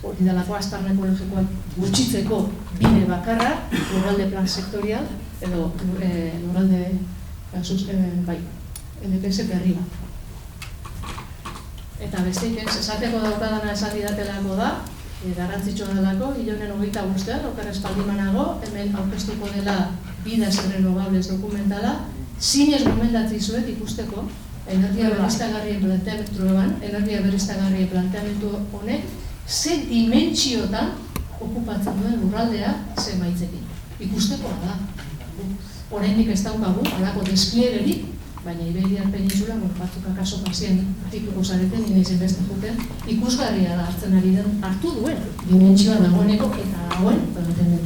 hori delako aztarna ekologikoak gutxitzeko bide bakarra, lurralde plan sektorial, edo lurralde LPS berri bat. Eta besteik ez, esateko daukadana esan didatelako da, garrantzitsua delako, hilonen 25, oker espaldimanago, hemen aurkeztuko dela Vidas Renovables dokumentala, zinez gomendatzi zuet ikusteko, energia berriztagarrien planteamendu honek, ze dimentsiotan okupatzen duen lurraldea ze maitzekin. Ikustekoa da. Oraindik ez daukagu, halako despliegerik, baina Iberiar Penintsula, batzuk akaso pasien artikluko zareten, inaizen beste juten, ikusgarria da hartzen ari den, hartu duen, dimentsioa dagoeneko eta dagoen, egiten den.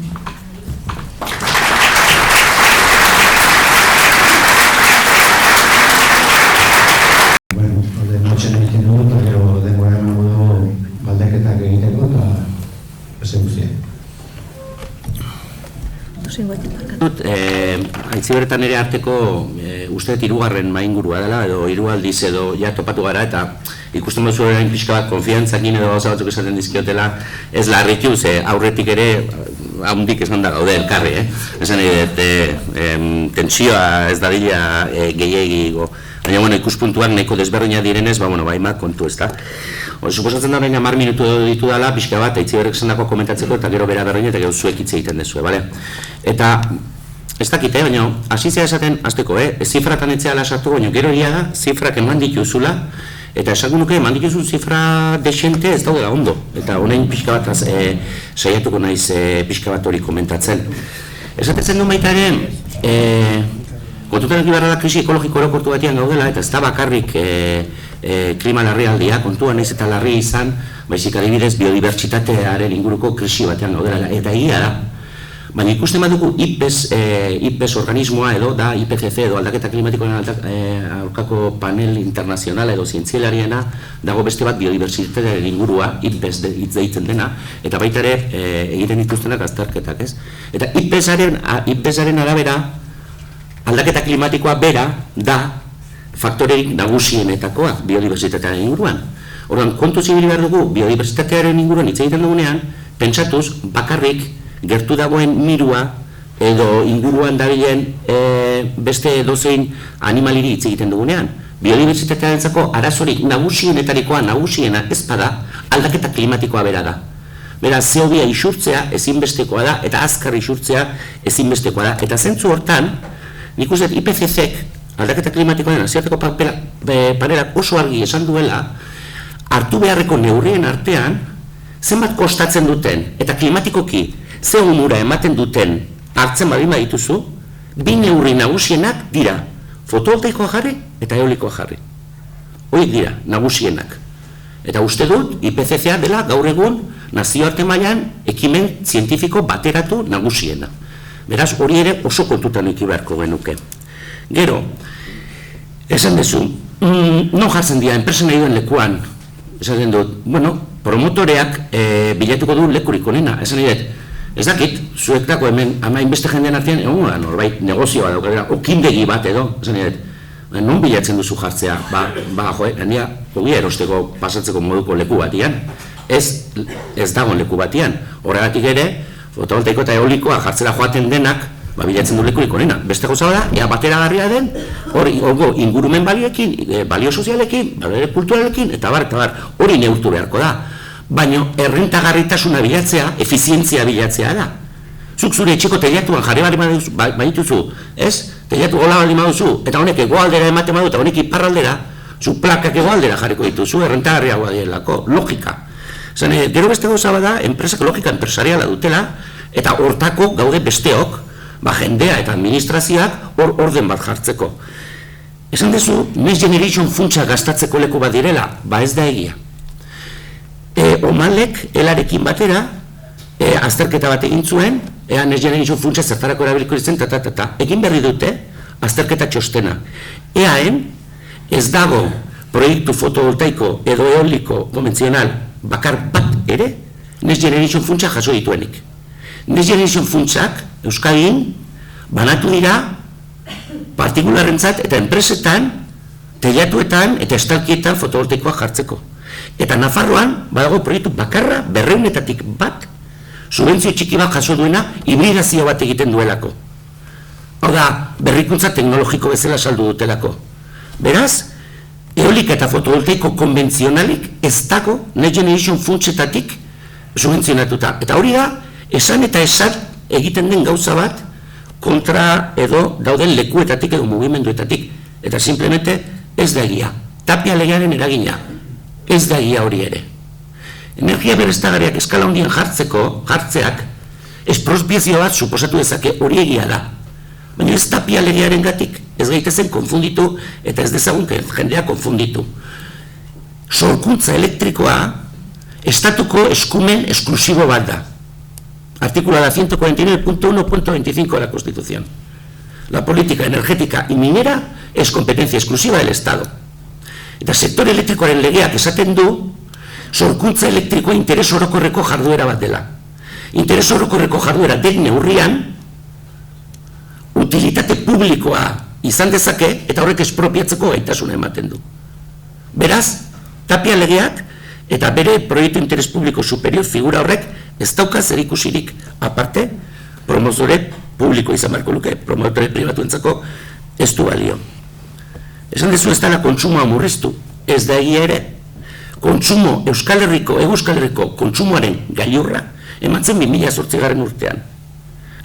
Bueno, orde notxen egiten dugu, eta gero denbora emango dugu baldeketak egiteko, eta beste guztiak. Aitziberretan ere arteko uste dut 3. maingurua dela, edo 3 aldiz edo ja topatu gara, eta ikusten duzu erain pixka bat konfiantzakin edo gauza batzuk esaten dizkiotela, ez larritu, ze aurretik ere haundik esan da gaude elkarri, esan tentsioa ez dadila gehiagigo, baina bueno, ikuspuntuak nahiko desberdina direnez, ba, kontu ez da. Suposatzen da orain 10 minutu ditu dela, pixka bat, Aitziberrek esandako komentatzeko eta gero bera berroin eta gero zuek hitz egiten dezue, bale? Eta, ez dakite, baina, hasi zea esaten, azteko, zifratan etzeala sartu, baina gero egia da, zifrak eman dituzula, eta esango nuke, eman dituzun zifra desente ez daudela ondo. Eta honein pixka bat, saiatuko naiz pixka bat hori komentatzen. Esatetzen du baita ere, kontutan eki barra da krisi ekologiko orokortu batian gaudela, eta ez da bakarrik klima larrialdia, kontuan naiz eta larri izan, baizik adibidez biodibertsitatearen inguruko krisi batean gaudela, eta egia da. Baina ikusten badugu IPBES organismoa edo da IPCC edo aldaketa klimatikoen aurkako panel internazionala edo zientzialariena dago beste bat biodibertsitatearen ingurua IPBES hitz deitzen dena, eta baita ere egiten dituztenak azterketak, ez? Eta IPBESaren arabera aldaketa klimatikoa bera da faktorerik nagusienetakoa biodibertsitatearen inguruan. Orduan, kontu zibili behar dugu biodibertsitatearen inguruan hitz egiten dugunean, pentsatuz bakarrik gertu dagoen mirua edo inguruan dabilen beste edozein animaliri hitz egiten dugunean. Biodibertsitatearentzako arazorik nagusiena ez bada aldaketa klimatikoa bera da. Beraz, CO2 isurtzea ezinbestekoa da eta azkar isurtzea ezinbestekoa da. Eta zentzu hortan, nik uste IPCCek aldaketa klimatikoaren nazioarteko panelak oso argi esan duela, hartu beharreko neurrien artean, zenbat kostatzen duten eta klimatikoki ze onura ematen duten hartzen badin badituzu, 2 neurri nagusienak dira, fotovoltaikoa jarri eta eolikoa jarri. Horiek dira, nagusienak. Eta uste dut, IPCCa dela gaur egun nazioarte mailan ekimen zientifiko bateratu nagusiena. Beraz, hori ere oso kontutan eki beharko genuke. Gero, esan dezu, non jartzen dira, enpresen nahi duen lekuan, esaten dut, bueno, promotoreak bilatuko du lekurik onena, esan dut, ez dakit, zuek dako hemen, amain beste jendean artean, egon gara norbait negozioa daukadera, okindegi bat edo, esan dut, non bilatzen duzu jartzea, handia, ogia erosteko pasatzeko moduko leku batian, ez dagoen leku batian, horregatik ere, fotovoltaiko eta eolikoa jartzera joaten denak, bilatzen du lekurik onena. Beste gauza da, ea bateragarria den, hori ingurumen balioekin, balio sozialekin, balio kulturalekin, eta bar, hori neurtu beharko da. Baina errentagarritasuna bilatzea, efizientzia bilatzea da. Zuk zure etxeko teilatuan jarri badituzu, ez? Teilatu gola bali maduzu, eta honek egoaldera ematen badu, eta honek iparraldera, zu plakak egoaldera jarriko dituzu, errentagarriagoa direlako, logika. Gero beste gauza bada, enpresak logika enpresariala dutela, eta hortako gaude besteok, jendea eta administrazioak orden bat jartzeko. Esan dezu, Next Generation funtsa gastatzeko leku bat direla, ez da egia. Omalek, elarekin batera, azterketa bat egin zuen, Next Generation funtsa zertarako erabiliko ditzen, egin berri dute, azterketa txostena. Eaen, ez dago proiektu fotovoltaiko edo eoliko konbentzional bakar bat ere, Next Generation funtsa jaso dituenik. Next Generation funtsak, Euskadin, banatu dira partikularrentzat eta enpresetan, teilatuetan eta estalkietan fotovoltaikoa jartzeko. Eta Nafarroan, badago proiektu bakarra, 200-etatik bat, subentzio txiki bat jaso duena, hibridazio bat egiten duelako. Hau da, berrikuntza teknologiko bezala saldu dutelako. Beraz, eolika eta fotovoltaiko konbentzionalik ez dago Next Generation funtsetatik subentzionatuta. Eta hori da, esan eta esan egiten den gauza bat kontra edo dauden lekuetatik edo mugimenduetatik. Eta simplemente ez da egia. Tapia legearen eragina. Ez da egia hori ere. Energia berriztagarriak eskala handien jartzeak esprospiazio bat suposatu dezake hori egia da. Baina ez Tapia legearen gatik, ez gaitezen konfunditu eta ez dezagun jendea konfunditu. Sorkuntza elektrikoa estatuko eskumen esklusibo bat da. Articulada 149.1.25 de la Constitución. La política energética y minera es competencia exclusiva del Estado. Eta sektor elektrikoaren legeak esaten du, sorkuntza elektrikoa interes orokorreko jarduera bat dela. Interes orokorreko jarduera den neurrian, utilitate publikoa izan dezake, eta horrek espropiatzeko gaitasuna ematen du. Beraz, Tapia legeak eta bere proiektu interes publiko superior figura horrek ez dauka zerikusirik aparte, promotore publiko izan beharko luke, promotore pribatuentzako ez du balio. Esan dezu ez dela kontsumoa murriztu, ez da egia ere. Kontsumo Euskal Herriko kontsumoaren gailurra ematzen 2008 urtean.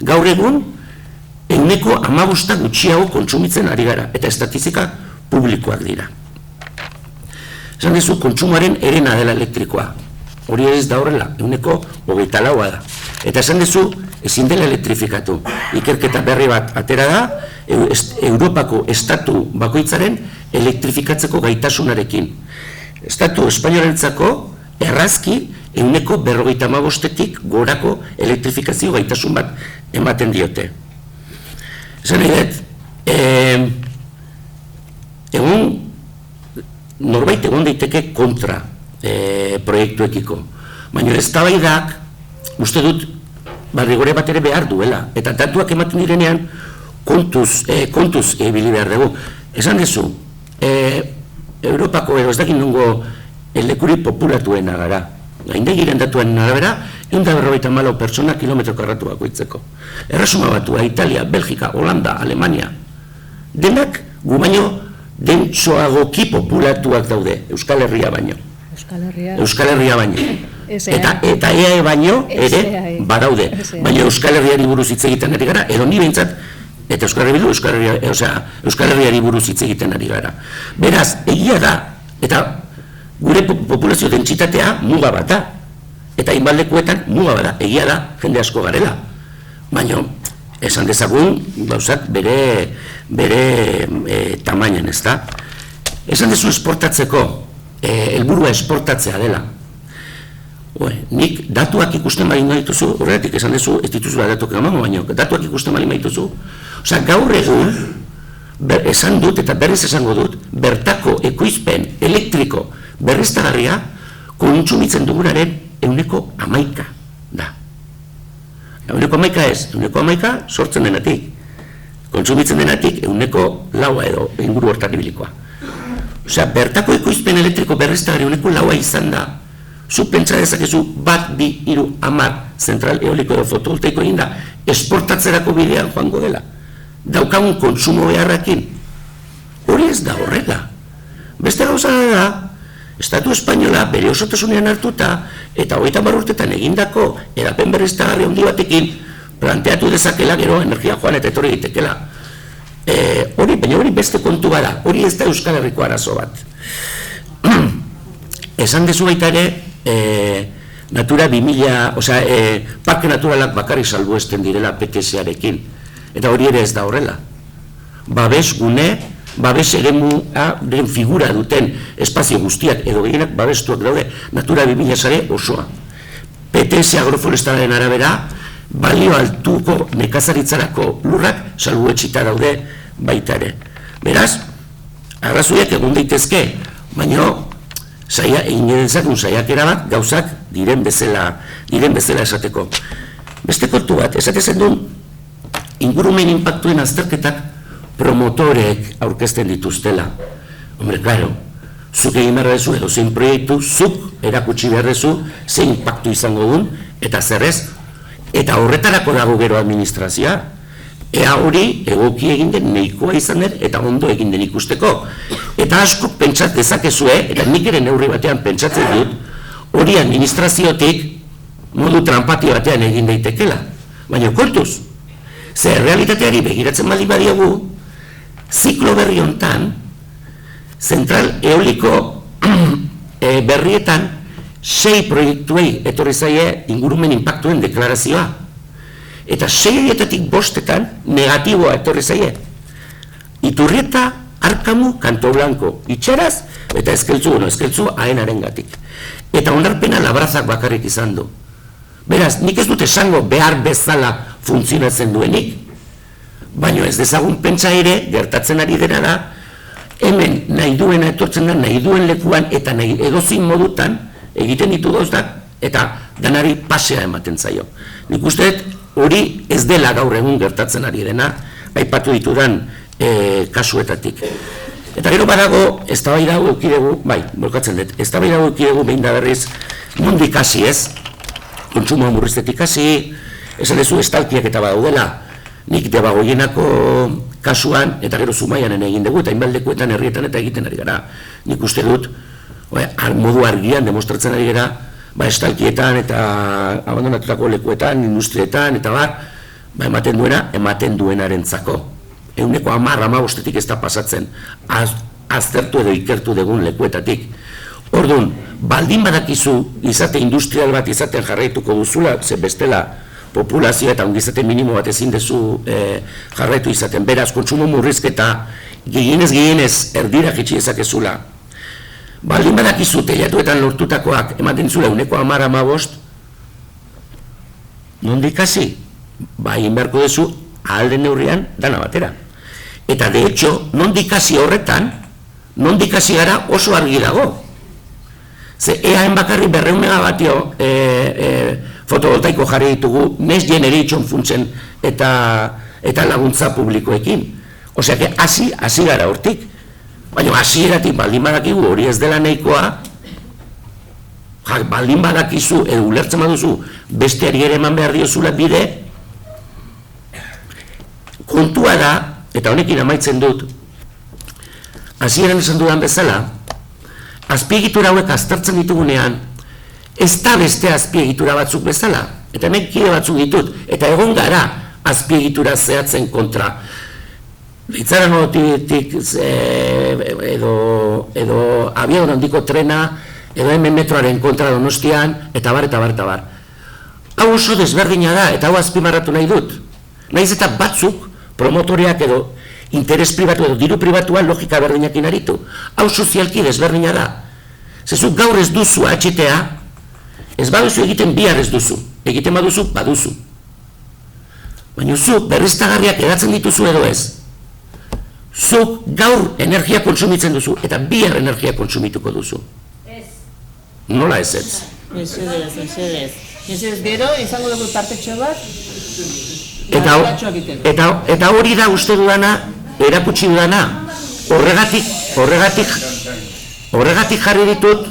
Gaur egun, 15% gutxiago kontsumitzen ari gara, eta estatistika publikoak dira. Esan dezu kontsumoaren herena dela elektrikoa. Hori ez da horrela, 24% da. Eta esan dezu, ezin dela elektrifikatu. Ikerketa berri bat atera da, Europako estatu bakoitzaren elektrifikatzeko gaitasunarekin. Estatu espainolentzako errazki 45%tik gorako elektrifikazio gaitasun bat ematen diote. Esan nahi dut, norbait egon daiteke kontra proiektuekiko. Baina eztabaidak, uste dut, barrigore bat ere behar duela. Eta datuak ematen direnean, kontuz ebili behar dugu. Esan dezu, Europako, ez dakit nungo lekuri populatuena gara. Gaindegiren datuen arabera, 154 pertsona kilometro karratu bakoitzeko. Erresuma Batua, Italia, Belgika, Holanda, Alemania, denak gu baino dentsoagoki populatuak daude, Euskal Herria baino. Euskal Herria baino. Eta EAE baino ere badaude. Baina Euskal Herriari buruz hitz egiten ari gara, edo ni behintzat, eta Euskal Herriari buruz hitz egiten ari gara. Beraz, egia da, eta gure populazio dentsitatea muga bat da. Eta inbaldekuetan muga bat da, egia da, jende asko garela. Baina, esan dezagun, gauzak bere tamainan, ez da. Esan dezu esportatzeko, helburua esportatzea dela. Nik datuak ikusten bali dituzu, horretik esan dezu, ez dituzu datuak emango, baina datuak ikusten bali dituzu. Osea, gaur egun, esan dut eta berriz esango dut, bertako ekoizpen elektriko berriztagarria kontsumitzen dugunaren 1,11% da. 1,11% ez, 1,11% sortzen denatik. Kontsumitzen denatik 1,4% edo inguru hortan ibilikoa. Osea, bertako ekoizpen elektriko berriztagarria 1,4% izan da, zu pentsa dezakezu 1, 2, 3, 10 zentral eoliko edo fotovoltaiko eginda esportatzerako bidean joango dela. Daukagun kontsumo beharrakin. Hori ez da horrela. Beste gauza da, Estatu Espainola bere osotasunean hartuta eta 30 urtetan egindako edapen berriztagarri handi batekin planteatu dezakela gero energia joan eta etorri ditekela. Baina hori beste kontu bada, hori ez da Euskal Herriko arazo bat. Esan dezu baita ere, Natura 2000, parke naturalak bakarrik salbuesten direla PTS-arekin. Eta hori ere ez da horrela. Babes gune, babes eremuaren figura duten espazio guztiak edo gehienak babestuak daude Natura 2000 sare osoa. PTS agroforestalaren arabera, balio altuko nekazaritzarako lurrak salbuetsita daude baita ere. Beraz, arrazoiak egon daitezke, baina egin dezakun saiakera bat gauzak diren bezala esateko. Beste kontu bat, esatezen duen ingurumen inpaktuen azterketak promotorek aurkezten dituztela. Hombre, claro, zuk egin behar dezu edo zein proiektu, zuk erakutsi behar dezu zein inpaktu izango duen, eta zerrez, eta horretarako dago gero administrazioa. Ea hori egoki egin den nahikoa izan den eta ondo egin den ikusteko. Eta asko pentsat dezakezue, eta nik ere neurri batean pentsatzen dut, hori administraziotik modu trampati batean egin daitekela. Baina kontuz, ze realitateari begiratzen baldin badiogu, ziklo berri hontan, zentral eoliko berrietan 6 proiektuei etorri zaie ingurumen inpaktuen deklarazioa. Eta 6 bostetan negatiboa etorri zaie. Iturrieta, Arkamu, Kanto Blanco, itxaraz, eta eskeltzu aenaren gatik. Eta onarpena labrazak bakarrik izan du. Beraz, nik ez dut esango behar bezala funtzionatzen duenik, baina ez dezagun pentsa ere, gertatzen ari dena da, hemen nahi duena etortzen da, nahi duen lekuan, eta nahi edozin modutan, egiten ditu gauzak, eta danari pasea ematen zaio. Nik uste hori ez dela gaur egun gertatzen ari dena, aipatu ditudan kasuetatik. Eta gero badago, eztabaida hau eukidegu, eztabaida hau eukidegu behin da berriz, nondik hasi ez, kontsumo murriztetik hasi, esan dezu estalkiak eta badaudela, nik Debagoienako kasuan, eta gero Zumaianen egin dugu, eta inbaldekuetan herrietan eta egiten ari gara. Nik uste dut, modu argian demostratzen ari gara, estalkietan eta abandonatutako lekuetan, industrietan, eta ematen duenarentzako. 10-15 ez da pasatzen, aztertu edo ikertu dugun lekuetatik. Orduan, baldin badakizu izate industrial bat izaten jarraituko duzula, ze bestela populazioa eta ongizate minimo bat ezin dezu jarraitu izaten. Beraz, kontsumo murrizketa gehienez erdira jitsi ezakezula. Baldin badakizu teilatuetan lortutakoak ematen zula 10-15, nondik hasi? Egin beharko duzu ahal den neurrian dana batera. Eta de hecho, nondik hasi horretan, nondik hasi gara oso argi dago. Ze EAen bakarri 200 megabatio fotovoltaiko jarri ditugu Next Generation funtsen eta laguntza publikoekin. Osea, hasi gara hortik. Baina hasieratik baldin badakigu hori ez dela nahikoa, baldin badakizu edo ulertzen baduzu besteari ere eman behar diozula bide, kontua da, eta honekin amaitzen dut, hasieran esan dudan bezala, azpiegitura hauek aztertzen ditugunean, ez da beste azpiegitura batzuk bezala, eta hemen kide batzuk ditut, eta egon gara azpiegitura zehatzen kontra. Litzara notik edo abiador handiko trena, edo hemen metroaren kontra Donostian, eta bar. Hau oso desberdina da, eta hau azpimarratu nahi dut. Nahiz eta batzuk, promotoriak edo interes pribatu edo diru pribatuan logika berdinakin aritu. Hau sozialki desberdina da. Zezuk gaur ez duzu HTA, ez baduzu egiten bihar ez duzu. Egiten baduzu. Baina zu berriztagarriak edatzen dituzu edo ez. Zuk gaur energia kontsumitzen duzu eta bihar energia kontsumituko duzu. Ez. Nola ez ez? Ez gero, izango dugu tartetxo bat, eta hori da uste dudana, erakutsi dudana, horregatik jarri ditut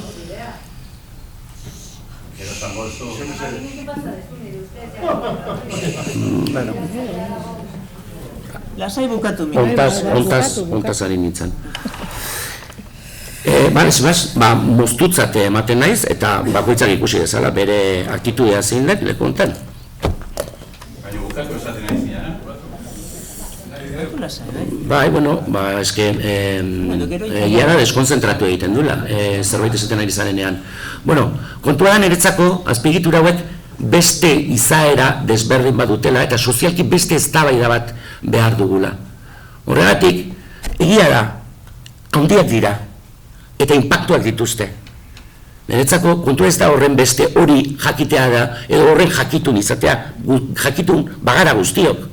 Lasai bukatu mi. Hontaz ari nintzen. Moztutzat ematen naiz, eta bakoitzak ikusi dezala bere aktitudea zein den leku honetan. Baina bukatu esaten nahi zina, Bai, eske, egiara deskonzentratu egiten duela, zerbait esaten ari zarenean. Kontua da niretzako, azpiegitura hauek beste izaera desberdin bat dutela, eta sozialki beste eztabaida bat behar dugula. Horregatik, egia da, handiak dira, eta inpaktuak dituzte. Niretzako, kontua ez da horren beste hori jakitea da, edo horren jakitun izatea, jakitun bagara guztiok.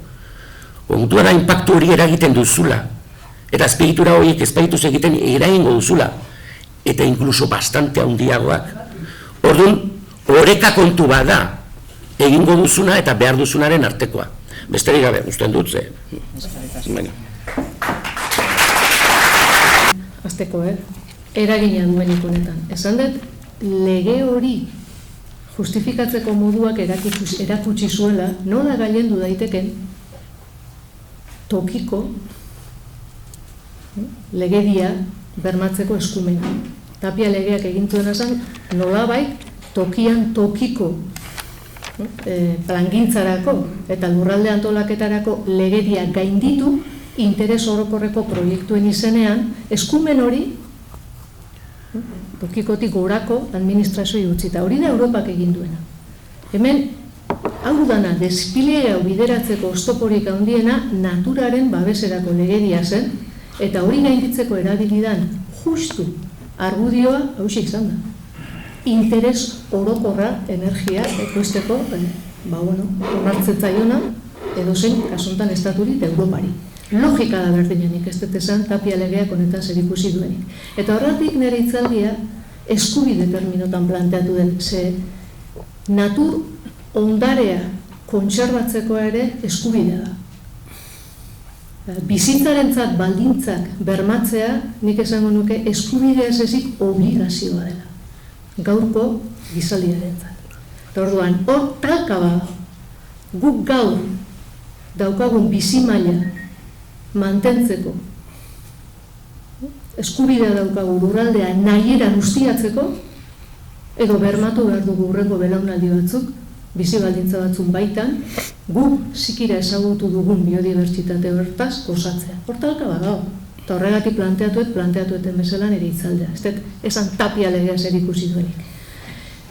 Kontua da inpaktu hori eragiten duzula, eta azpiegitura horiek ezpaituz egiten eragingo duzula, eta inkluso bastante handiagoak. Orduan, oreka kontu bat da, egingo duzuna eta behar duzunaren artekoa. Besterik gabe, usten dut ze. Azteko, eragina duen ikunetan. Esan dut, lege hori justifikatzeko moduak erakutsi zuela, nola gailendu daiteken tokiko legedia bermatzeko eskumena. Tapia legeak egintuena zen, nolabait tokian tokiko plangintzarako eta lurralde antolaketarako legedia gainditu interes orokorreko proiektuen izenean, eskumen hori tokikotik gorako administrazioi utzita. Hori da Europak egin duena. Hemen, hau dana, despilega bideratzeko oztoporik handiena naturaren babeserako legedia zen, eta hori gainditzeko erabilidan justu argudioa hauxe izan da. Interes orokorra energia ekoizteko, onartzetzaiona, edozein kasuntan estaturik eta Europari. Logika da berdinenik ez dut esan Tapia legeak honetan zerikusi duenik. Eta horretik nire hitzaldia eskubide terminotan planteatu den, ze natur ondarea kontserbatzeko ere eskubidea da. Bizitzarentzat baldintzak bermatzea, nik esango nuke eskubidea ez ezik obligazioa dela. Gaurko gizaldiarentzat. Orduan, hor talka bada, guk gaur daukagun bizimaila mantentzeko, eskubidea daukagu lurraldea nahiera guztiatzeko, edo bermatu behar dugu hurrengo belaunaldi batzuk, bizi baldintza batzun baitan, guk zikira ezagutu dugun biodibertsitate hortaz gozatzea. Hortalka bada, eta horregatik planteatueten bezalan ere hitzaldea. Esan Tapia legea zer ikusi duenik.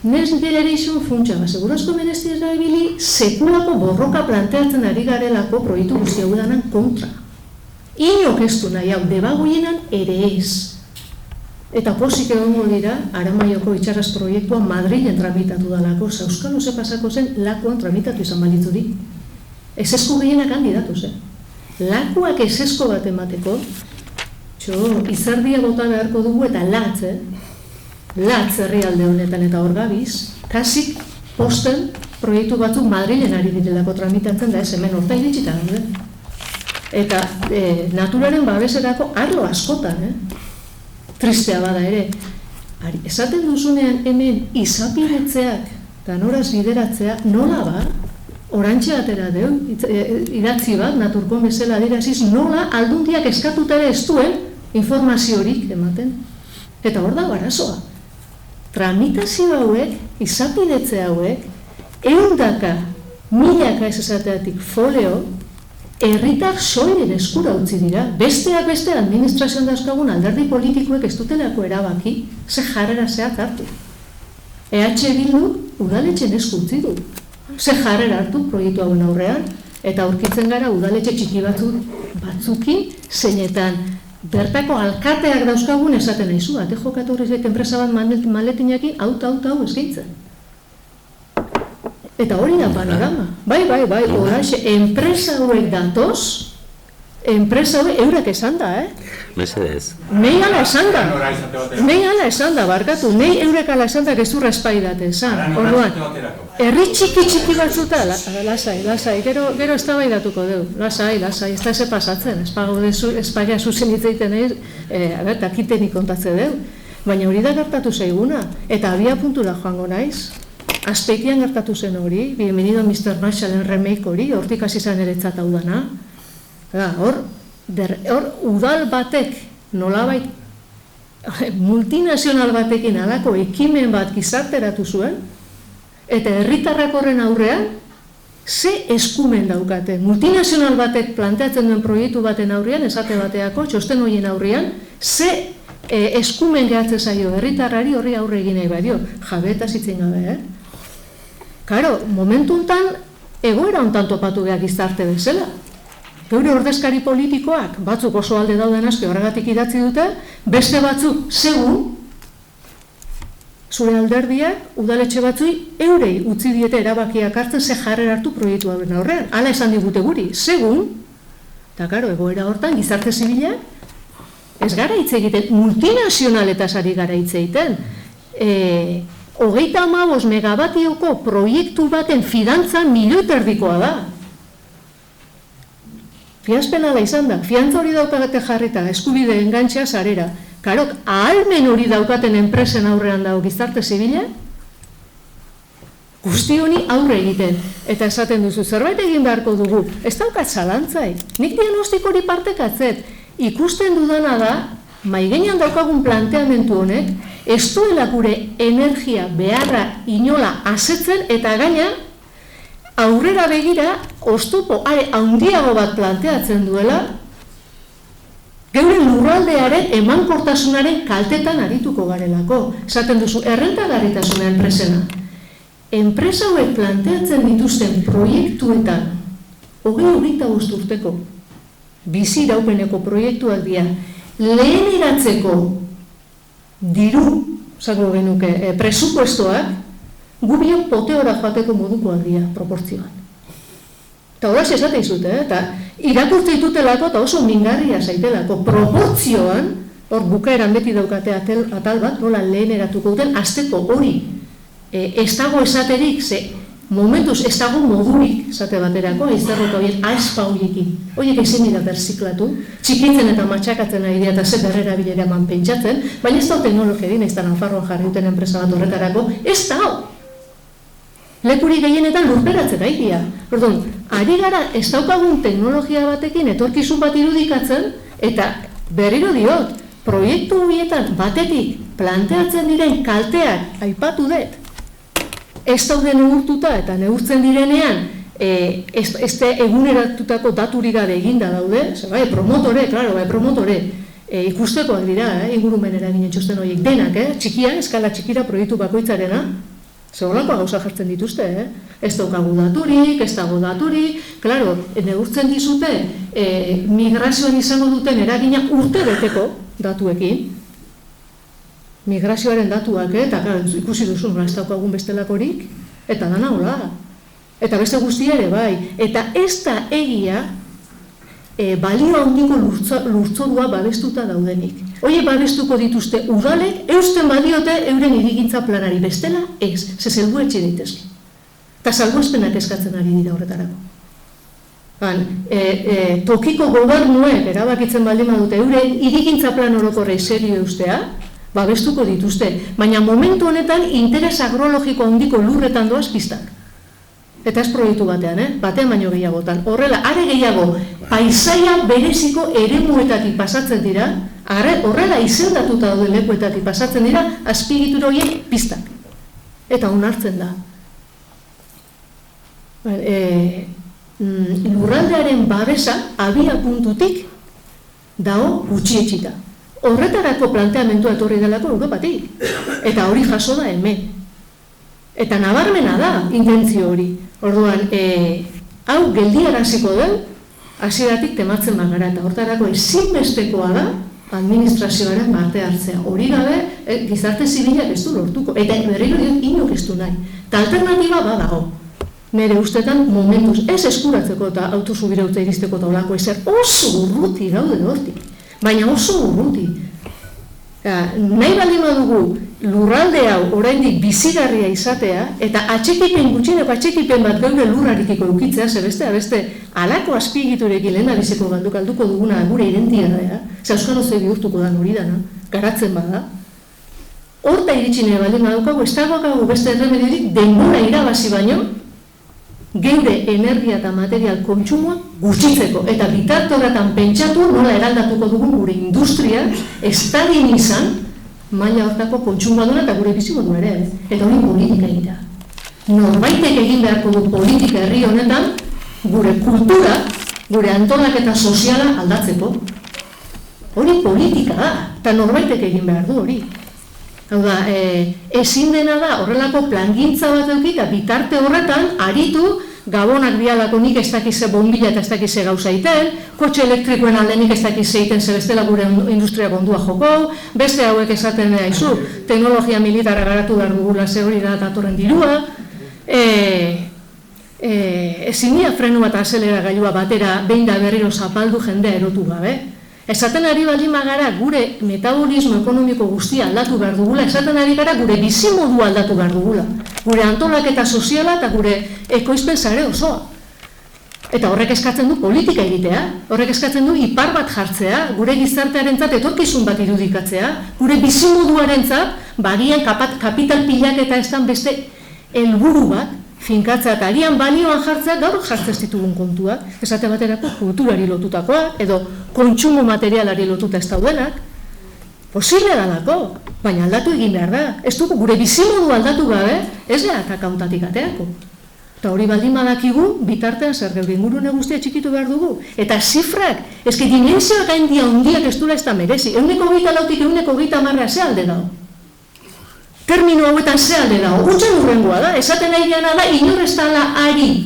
Next Generation funtsa, segurazko menesti ez da ebili, sekulako borroka planteatzen ari garelako proiektu guzti hau danan kontra. Inok ez du nahi hau, debagoienan ere ez. Eta posik egongo dira, Aramaioko itxarraz proiektua Madrilen tramitatu dalako, Euskal Luze pasako zen lakuan tramitatu izan balitzurik. Ezesko gehienak handidatu zen. Lakuak ezesko bat emateko, izardia bota beharko dugu eta latz herrialde honetan eta hor gabiz, kasik posten proiektu batzuk Madrilen ari direlako tramitatzen da ez hemen horta iritsita gaude. Eta naturaren babeserako arlo askotan, tristea bada ere. Esaten duzunean hemen izapidetzeak eta noraz bideratzea nola ba, orantxe atera deu, idatzi bat, naturko bezala diraziz, nola aldundiak eskatuta ere ez duen informaziorik ematen. Eta hor da arazoa. Tramitazio hauek, izapidetze hauek, eundaka, milaka ez esateatik folio, herritar soilen eskura utzi dira. Besteak beste administrazioan dauzkagun alderdi politikoek ez dutelako erabaki, ze jarrera zehat hartu. EH Bildu udaletxen esku utzi du. Ze jarrera hartu proiektu hauen aurrean, eta aurkitzen gara udaletxe txiki batzukin, zeinetan bertako alkateak dauzkagun esaten nahizu, ate jokatu horrezek enpresa bat maletinakin, hau eskaintzen. Eta hori da panorama. Bai, horaxe, enpresa hauek datoz, enpresa hauek eurak esan da, Mesedez. Nei ala esan da, barkatu, nei eurek ala esan da gezurra espaidate esan. Orduan, herri txiki batzuta, lasai, gero ez da baidatuko deu, lasai, ez da eze pasatzen, espaia zuzen hitzeiten egin, takitenik kontatze deu, baina hori da gertatu zaiguna, eta abia puntura joango naiz. Azpeitian gertatu zen hori, Bienvenido Mr. Marshall remake hori, hortik hasi zen eretzat hau dana. Hor, udal batek nolabait multinazional batekin alako ekimen bat gizarteratu zuen, eta herritarrak horren aurrean, ze eskumen daukate. Multinazional batek planteatzen duen proiektu baten aurrean, esate bateako, txosten horien aurrean, ze eskumen gehatzen zaio herritarrari horri aurre egin nahi badio. Jabetaz itzen gabe, Karo, momentu hontan, egoera hontan topatu behar gizarte bezala. Geure ordezkari politikoak, batzuk oso alde dauden aski horregatik idatzi dute, beste batzuk, segun, zure alderdiak, udaletxe batzui, eurei utzi diete erabakiak hartzen ze jarrer hartu proiektu hauen aurrean. Hala esan digute guri, segun, eta karo, egoera hortan, gizarte zibila, ez gara hitz egiten, multinazionaletaz ari gara hitz egiten. 35 megabatioko proiektu baten fidantza 1,5 milioi da. Fiazpenala izan da, fiantza hori daukate jarrita, eskubide engantxea sarera. Karok, ahalmen hori daukaten enpresen aurrean dago gizarte zibila, guzti honi aurre egiten. Eta esaten duzu, zerbait egin beharko dugu, ez daukat zalantzai. Nik diagnostiko hori partekatzet, ikusten dudana da, maigenean daukagun planteamentu honek, ez duela gure energia beharra inola asetzen eta gaina aurrera begira oztopo are handiago bat planteatzen duela geure lurraldearen emankortasunaren kaltetan arituko garelako. Esaten duzu, errentagarritasuna enpresena. Enpresa hauek planteatzen dituzten proiektuetan 25 urteko bizi iraupeneko proiektuak dira leheneratzeko diru, zango genuke, presupuestoak, gubiok poteora joateko modukoak dira, proportzioan. Eta horaz esate izute, eta irakurtze ditutelako eta oso mingarria zaitelako, proportzioan, hor bukaeran beti daukate atal bat, nola leheneratuko duten, azteko hori, ez dago esaterik, ze momentuz ez dago modurik, esate baterako, izterroka horien aizpa horiekin. Horiek ezin dira berziklatu, txikitzen eta matxakatzen ari dira eta ze berrera bilera eman pentsatzen, baina ez da teknologia dina, ez da Nafarroan jarri duten enpresa bat horretarako, ez da hau. Lekuri gehienetan lurperatzen ari dira. Orduan, ari gara ez daukagun teknologia batekin etorkizun bat irudikatzen, eta berriro diot, proiektu horietan batetik planteatzen diren kalteak aipatu dut, ez daude neurtuta eta neurtzen direnean ez eguneratutako daturik gabe eginda daude, promotore, promotore, ikustekoak dira, ingurumen eraginen txosten horiek denak, txikia, eskala txikira proiektu bakoitzarena, Zeholakoa gauza jartzen dituzte, ez daukagu daturik, ez dago daturik, klaro, neurtzen dizute migrazioan izango duten eragina urte beteko datuekin, migrazioaren datuak, eta ikusi duzu, ez daukagun bestelakorik, eta dana hola. Eta beste guztia ere bai, eta ez da egia balio handiko lurtzorua babestuta daudenik. Oie babestuko dituzte udalek, eusten badiote euren hirigintza planari, bestela ez, ze zelbuetxe daitezke. Eta salbuespenak eskatzen ari dira horretarako. Tokiko gobernuek erabakitzen baldin badute euren hirigintza plan orokorrei serio eustea, babestuko dituzte, baina momentu honetan interes agrologiko handiko lurretan doaz pistak. Eta ez proiektu batean, batean baino gehiagotan. Horrela, are gehiago, paisaia bereziko eremuetatik pasatzen dira, horrela izendatuta dauden lekuetatik pasatzen dira, azpiegitura horiek pistak. Eta onartzen da. Lurraldearen babesa abia puntutik dago gutxietxita. Horretarako planteamentua etorri delako Europatik. Eta hori jaso da hemen. Eta nabarmena da intentzio hori. Orduan, hau geldiaraziko den, hasieratik tematzen bagara, eta hortarako ezinbestekoa da administrazioaren parte hartzea. Hori gabe, gizarte zibilak ez du lortuko, eta berriro diot inok ez du nahi. Eta alternatiba badago. Nere ustetan momentuz ez eskuratzeko eta autosubirautza iristeko eta olako ezer oso urruti gaude hortik. Baina oso urruti. Nahi baldin badugu lurralde hau oraindik bizigarria izatea eta atxekipen gutxieneko atxekipen bat geure lurrarikiko eukitzea, beste alako azpiegiturekin lehenabizeko galduko duguna gure identitatea, ze euskalo ze bihurtuko da hori dana, garatzen bada. horta iritsi nahi baldin badaukagu, ez dagoakagu beste erremediorik denbora irabazi baino, geure energia eta material kontsumoa gutxitzeko. Eta bitarte horretan pentsatu nola eraldatuko dugun gure industria, estadin izan, maila hortako kontsumoa duena eta gure bizimodu ere. Eta hori politika egitea. Norbaitek egin beharko du politika herri honetan, gure kultura, gure antolaketa soziala aldatzeko. Hori politika da, eta norbaitek egin behar du hori. Hau da, ezin dena da horrelako plangintza bat eduki eta bitarte horretan aritu gabonak dialako nik ez dakize bombila eta ez dakize gauza iten, kotxe elektrikoen alde nik ez dakize iten ze bestela gure industria gondua joko, beste hauek esaten aizu, teknologia militarra garatu behar dugula ze hori da datorren dirua, ezin nia frenu eta azelera gailua batera behin da berriro zapaldu jendea erotu gabe. Esaten ari baldin bagara gure metabolismo ekonomiko guztia aldatu behar dugula, esaten ari gara gure bizimodua aldatu behar dugula. Gure antolaketa soziala eta gure ekoizpen sare osoa. Eta horrek eskatzen du politika egitea, horrek eskatzen du ipar bat jartzea, gure gizartearentzat etorkizun bat irudikatzea, gure bizimoduarentzat, bagian kapital pilaketa ez dan beste helburu bat, finkatzea eta arian balioan jartzea gaur jartzen ditugun kontuak, esate baterako kulturari lotutakoak, edo kontsumo materialari lotuta ez daudenak, posible dalako, baina aldatu egin behar da. Ez dugu gure bizimodu aldatu gabe, ez da kakauntatik ateako. Eta hori baldin badakigu, bitartean zer geure ingurune guztia txikitu behar dugu. Eta zifrak, eski dimensioak haindia hundiak ez dula ez da merezi. 124-tik 130 ze alde dago. Termino hauetan ze alde dago, gutxen urrengoa da, esaten nahi gana da, inor ez dala ari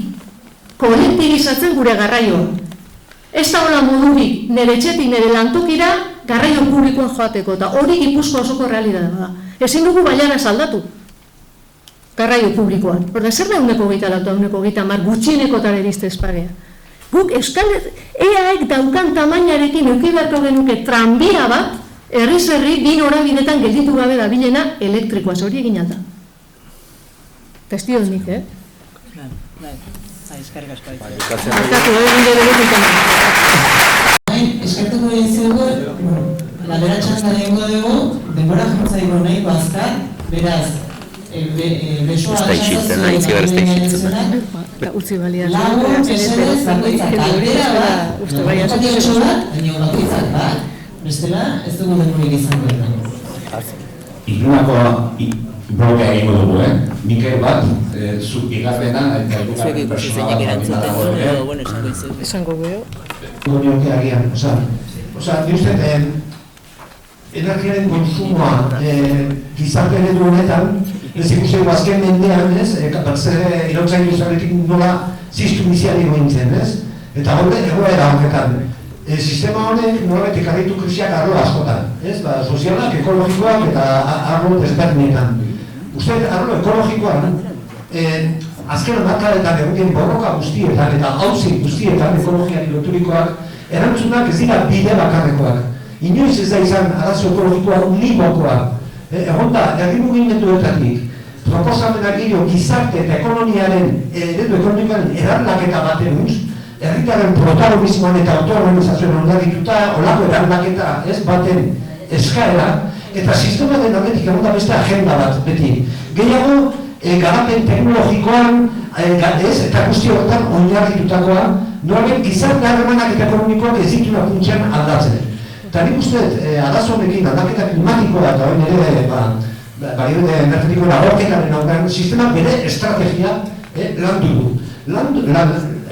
kolektibizatzen gure garraioa. Ez da hola modurik, nire etxetik, nire lantokira, garraio publikoan joateko, eta hori Gipuzkoa osoko realitatea da. Ezin dugu bailara saldatu, garraio publikoan. Horda, zer da 124, gutxienekotara erizte esparea. Guk Euskal EAek daukan tamainarekin eukibarko genuke tranbia bat, herriz herri, bi norabidetan gelditu gabe da bilena elektrikoa, hori egin alda. Testio nik, Eskerrik asko. Eskertuko dizugu, galdera txanda egingo dugu, denbora jantzaiko nahi bazkar, beraz, besoa utzi balian. lagun, mesedez, bakoitzak aldera bat, baina bakoitzak bat, bestela ez dugu denborik izango da. Ilunako blokea egingo dugu, Mikel bat, zu bigarrena, eta Zuek ikusi erantzuten, esango geho. Nioke agian, ni uste, energiaren konsumoa gizarte eredu honetan, ez ikusi azken mendean, batzere irautzain duzarekin nola ziztu biziari gointzen, eta horre egoera horretan. Sistema honek nolabait ekarritu krisiak arlo askotan, sozialak, ekologikoak eta arlo desberdinetan. Uste, arlo ekologikoan, azken hamarkadetan egiten borroka guztietan eta auzi guztietan ekologiari loturikoak erantzunak ez dira bide bakarrekoak. Inoiz ez da izan arazo ekologikoa unibokoa. Egon da, herri mugimenduetatik, proposamenak gehiago gizarte eta ekonomiaren, eredu ekonomikoaren eraldaketa baten uz, herritaren protagonismoan eta autoorganizazioan onarrituta, olako eraldaketa ez baten eskaera, eta sistema den aldetik egon da beste agenda bat, beti. Gehiago, garapen teknologikoan, eta guzti horretan oinarritutakoa, nolabait gizarte harremanak eta ekonomikoak ez dituna funtsian aldatzen. Eta nik uste, arazo honekin aldaketa klimatikoa eta hori ere, baliabide energetikoen agortekaren aurrean, sistema bere estrategia landu du.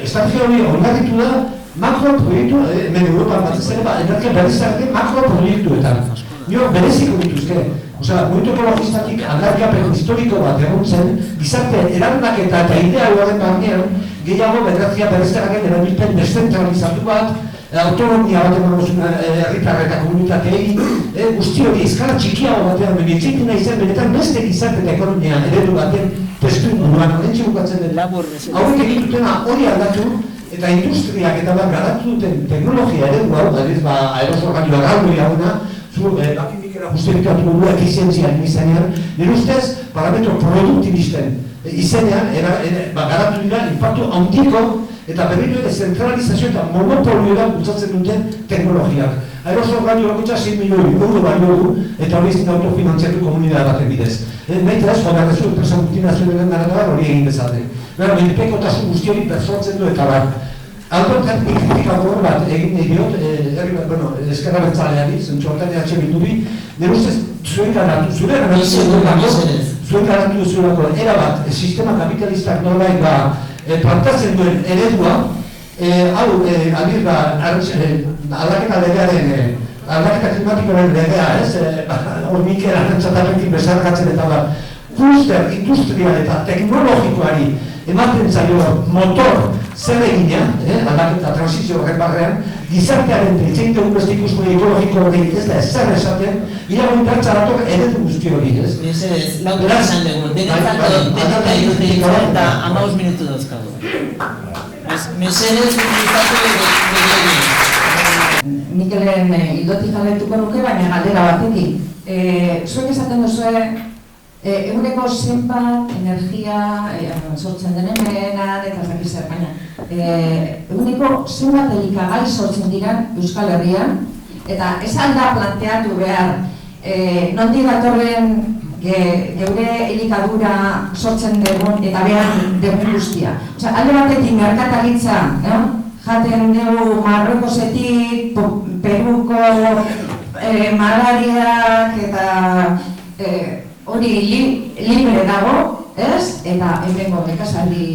Estrategia hori oinarritu da makroproiektu, hemen Europan batez ere, energia berrizarte makroproiektuetan. Nio bereziko dituzke. Momentu ekologistatik aldarrikapen historiko bat egon zen, gizarte eraldaketa eta idea horren barnean, gehiago energia berriztaraken erabilpen deszentralizatu bat, autonomia bat eman herritar eta komunitateei, guzti hori eskala txikiago batean, benetzeitu nahi zen, benetan beste gizarte eta ekonomia eredu baten testu munduan, horrentxe bukatzen den. Hauek egitutena hori aldatu, eta industriak eta bat garatu duten teknologia eredu hau, aerosorganioa galdu jaguna, bakimikera justifikatu dugu efizientzian izanean, nire ustez, parametro produktibisten izanean, garatu dira, impactu handiko eta berriro ere zentralizazio eta monopolioa bultzatzen duten teknologiak. Aerosol gailu bakotxa 6 milioi euro balio du, eta hori ezin autofinantziatu komunidade baten bidez. Naita ez, jodarrezu, enpresa multinazionalen gara hori egin dezaten. Gara, menpekotasun guzti hori persortzen du eta bat. Albertan kritika gogor bat egin nahi diot, eskerra bertzaleari, zentzu hortan Bilduri, nire ustez zuen garatu duzulako erabat, sistema kapitalistak norbait plantatzen duen eredua, hau, adir da, aldaketa legearen, aldaketa klimatikoaren legea, ez? Hor Mikel Arrantzatapekin bezarkatzen eta da, kluster industrial eta teknologikoari ematen zaio motor zer egina, aldaketa transizio horren barrean, gizartearen itzein dugu beste ikuspegi ekologiko hori ez da ezer esaten, iragoin bertzaratok eredu guzti hori, ez? Mesedez, laukera esan dugu, denetzako denetan irute eta 15 minutu dauzkagu. Mesedez, minutatu gehiagin. Mikelen hildotik jarraituko nuke, baina galdera batekin. Zuek esaten duzue, eguneko zenbat energia sortzen den hemenan eta zakizer, baina eguneko zenbat elikagai sortzen dira Euskal Herrian, eta ez alda planteatu behar nondik datorren geure elikadura sortzen dugun eta behar dugun guztia. Alde batetik merkataritza, jaten dugu Marruekosetik, Peruko malariak eta hori libre dago, ez? Eta hemengo nekazari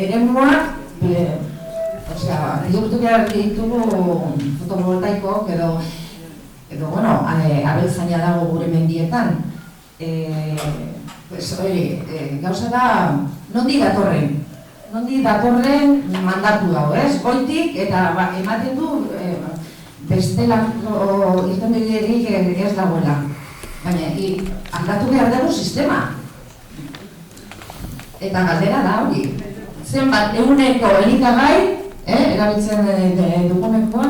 eremuak, bihurtu behar ditugu fotovoltaikoak edo abeltzaina dago gure mendietan. Gauza da, nondik datorren mandatu dago, ez? Goitik eta ematen du bestelako irtenbiderik ez dagoela. Baina, aldatu behar dugu sistema. Eta galdera da hori. Zenbat eguneko elikagai, erabiltzen dokumentua,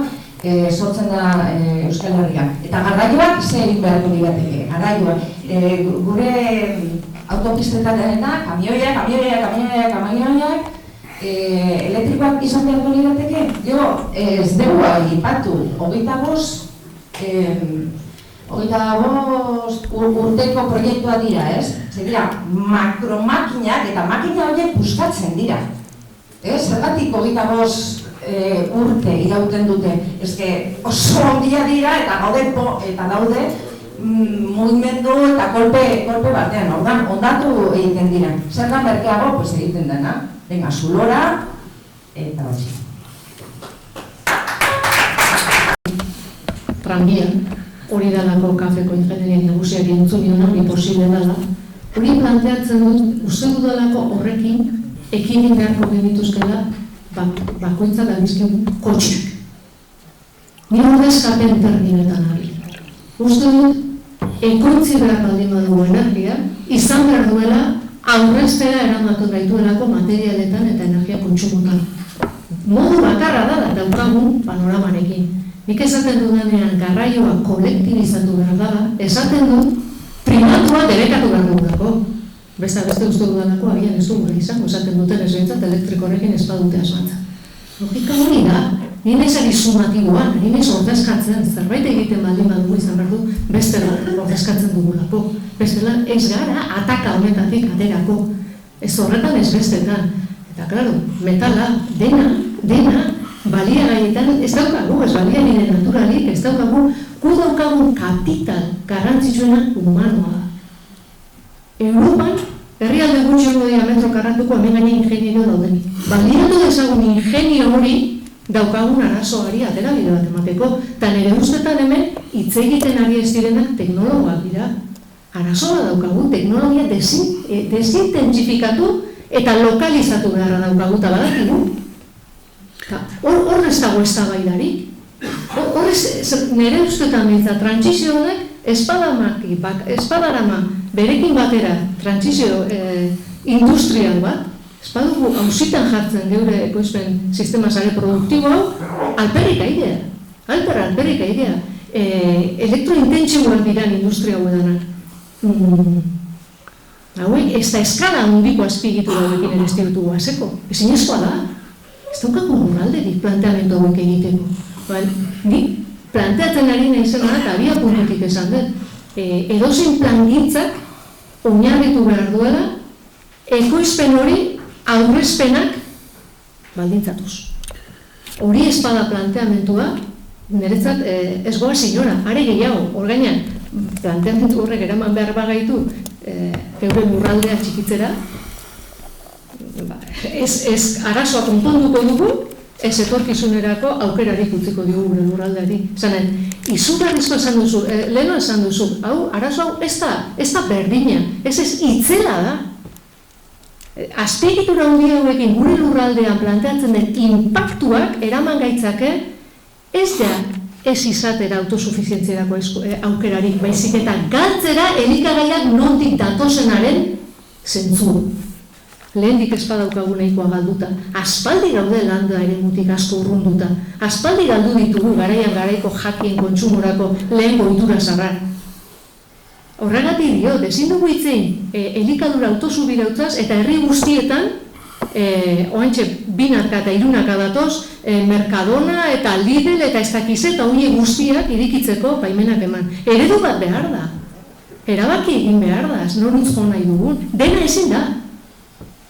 sortzen da Euskal Herrian. Eta garraioak ze egin beharko lirateke. Garraioak, gure autopistetan dena, kamioiak, elektrikoak izan beharko lirateke. Jo, ez dugu aipatu, 25 urteko proiektua dira, ez? Dira makromakinak eta makina horiek buskatzen dira. Zergatik 25 urte irauten dute. Oso ondia dira eta daude mugimendu eta kolpe batean. Ondatu egiten dira. Zer da merkeago, egiten dena. Venga, zulora eta hori. Tranbian. Hori dalako kafeko ingenieria nagusiak entzun hori posible dela. Hori planteatzen dut, uste dudalako horrekin ekidin beharko genituzkela bakoitzak albizken kotxeak. Ni ordezkapen terminetan ari. Uste dut, ekoitzi behar baldin badugu energia, izan behar duela aurreztera eramatu gaituelako materialetan eta energia kontsumotan. Modu bakarra da daukagun panoramarekin. Nik esaten dudanean garraioa kolektibizatu behar dela, esaten du primatua debekatu behar dugulako. Beste uste dudanako agian ez dugu izango, esaten duten ez behintzat elektrikorekin ez badute asmatza. Logika hori da, nire zari sumatiboan, nire ordezkatzen, zerbait egiten baldin badugu izan behar du, bestela ordezkatzen dugulako. Bestela ez gara ataka honetatik aterako, ez horretan ez bestetan. Eta, klaro, metala, dena, baliagaietan ez daukagu, ez baliagine naturalik, ez daukagu, gu daukagun kapital garrantzitsuena humanoa. Europan, herrialde gutxiago diametro karratuko hemen gaine ingenio daudenik. Baliatu dezagun ingenio hori daukagun arazoari atera bide bat emateko, eta nire ustetan hemen hitz egiten ari ez direnak teknologoak dira. Arazoa daukagu, teknologia desintentsifikatu eta lokalizatu beharra daukagu, eta badakigu. Hor ez dago eztabaidarik. Hor nire ustetan bintzat, trantsizio honek espadarama berekin batera trantsizio industrial bat, espadugu hausitan jartzen geure ekoizpen sistema sare produktibo hau, alperika idea. Elektrointentsiboak diran industria hau edanak. Hauek ez da eskala handiko azpigitu dauekin ere ez ditugu azeko. Ezinezkoa da. ez daukagu lurralderik planteamendu hauek egiteko. Nik planteatzen ari naizena eta abia puntutik esan dut. Edozein plangintzak oinarritu behar duela, ekoizpen hori aurrezpenak baldintzatuz. Hori espada planteamendua, niretzat ez goa sinora, are gehiago, orgainan, planteamendu horrek eraman behar bagaitu geure lurraldea txikitzera, ez arazoa konponduko dugu, ez etorkizunerako aukerarik utziko dugu gure lurraldeari. Zanen, izugarrizko esan duzu, leheno esan duzu, hau, arazo hau ez da berdina, ez itzela da. Azpiegitura handia hauekin gure lurraldean planteatzen den inpaktuak eraman gaitzake ez da ez izatera autosufizientziarako aukerarik, baizik eta galtzera elikagaiak nondik datozenaren zentzu. Lehendik ez badaukagu nahikoa galduta. Aspaldi gaude landa eremutik asko urrunduta. Aspaldi galdu ditugu garaian garaiko jakien kontsumorako lehen ohitura zaharrak. Horregatik diot, ezin dugu hitzein elikadura autosubirautzaz eta herri guztietan oantxe binaka eta irunaka datoz Mercadona eta Lidl eta ez dakiz eta hori guztiak irikitzeko baimenak eman. Eredu bat behar da. Erabaki egin behar da, ez noruntz jo nahi dugun. Dena ezin da.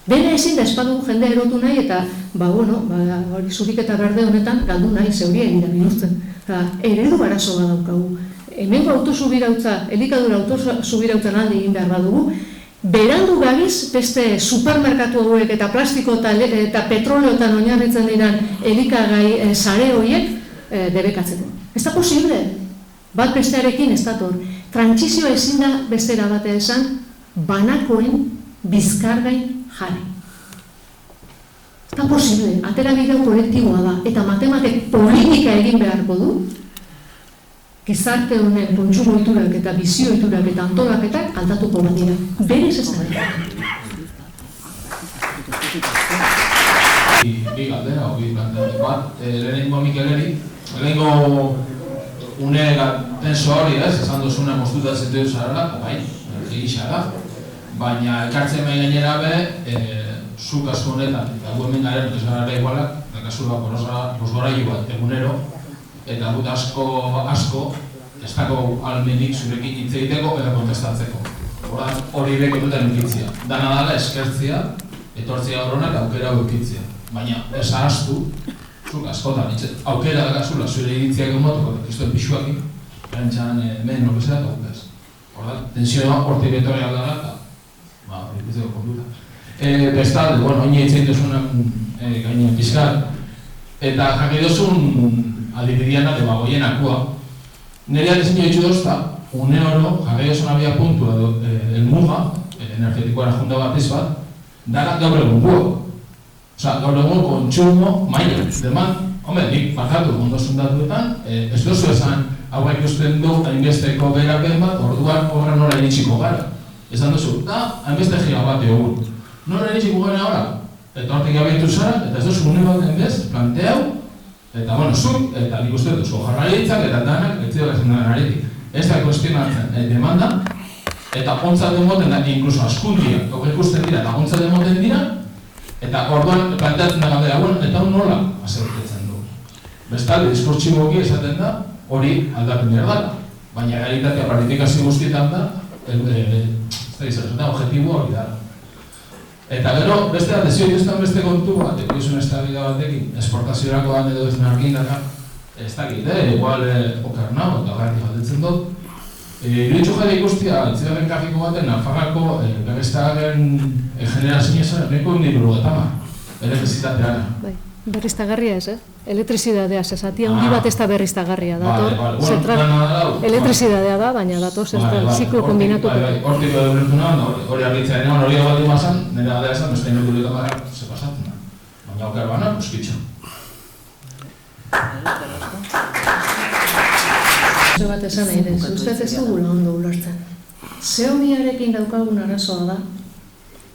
Dena ezin da espadugu jende erotu nahi eta hori zurik eta berde honetan galdu nahi zeuria egira bihurtzen. Eredu arazo bat daukagu. Hemengo autosubirautza, elikadura autosubirautzan alde egin behar badugu, berandu gabiz beste supermerkatu hauek eta plastiko eta petroleotan oinarritzen diren elikagai sare horiek debekatzeko. Ez da posible. Bat bestearekin ez dator. Trantsizioa ezin da bestera batea esan, banakoen bizkargain jarri. Ez da posible. Atera bideo kolektiboa da. Eta matematek politika egin beharko du, gizarte honen kontsumo ohiturak eta bizio ohiturak eta antolaketak aldatuko badira. Berez ez da. Bi galdera, bi planteamendu bat, lehenengo Mikeleri, lehenengo une tenso hori, esan duzuna moztuta zetu zarela, bai, egisa da, baina ekartzen behin gainera be, zu kasu honetan, eta gu hemen garen, ez gara igualak, eta kasu posgorailu bat egunero, eta dut asko, ez dago almenik zurekin hitz egiteko eta kontestatzeko. Hori beko duten eukitzia. Dana dala eskertzia, etortzia horrenak aukera eukitzia. Baina ez ahaztu, zuk askotan, aukera dakazula zure iritziak emoteko, kristuen pixuakin, erantxan mehen nolizera eta gukaz. Tensioa hortik betorri aldara eta hori bitzeko konduta. Bestalde, hori hitzein duzunan gainen pizkat, eta jaki duzun adibidiana demagoien akua. Nereak ezin joitzu dozta, une oro, jarri duzun abia puntua elmuga, energetikoa junda batez bat, dara gaur egun guo. Osa, gaur egun kontsumo maila. Deman, nik bakatu ondozun datuetan, ez duzu esan, hau ikusten du, hainbesteko berapen bat, orduan horra nola iritsiko gara. Esan duzu, hainbeste gigabate egun. Nola iritsiko gara ora? Eta hortik abiatu zara, eta ez duzu une baten bez, planteau, eta zuk, eta nik uste dut, jarraritzak eta danak, ez dira esan daren aretik. Ez da kuestionatzen demanda, eta ontzat demoten da, inkluso askundiak, hau ikusten dira, eta ontzat demoten dira, eta orduan planteatzen da galdera, eta hon nola azertetzen du. Bestalde, diskurtsiboki esaten da, hori aldapen behar da, baina realitatea planifikazio guztietan da, objektibo hori da. Eta gero, beste adesio joztan beste kontu bat, ekoizun estabila batekin, esportaziorako dan edo ez narkindaka, ez dakit, igual okarnau eta garri faltetzen dut. Iruitxu jade ikustia, itzidaren grafiko baten, Nafarrako berriztagaren generazioa esan, neko liburu datama, elektrizitateana. Berriztagarria ez, elektrizidadea, zezatia hundi bat ez da berriztagarria, dator, elektrizidadea da, baina dator, ez da, ziklo kombinatuko. Hortik edo hori argitzea denean, hori bat imazan, nire gadea esan, beste inotu dut amara, ze pasatzen da. Baina aukar bana, buskitxo. Zer bat esan nahi dez, ustez ez dugula ondo ulertzen. Zeomiarekin daukagun arazoa da,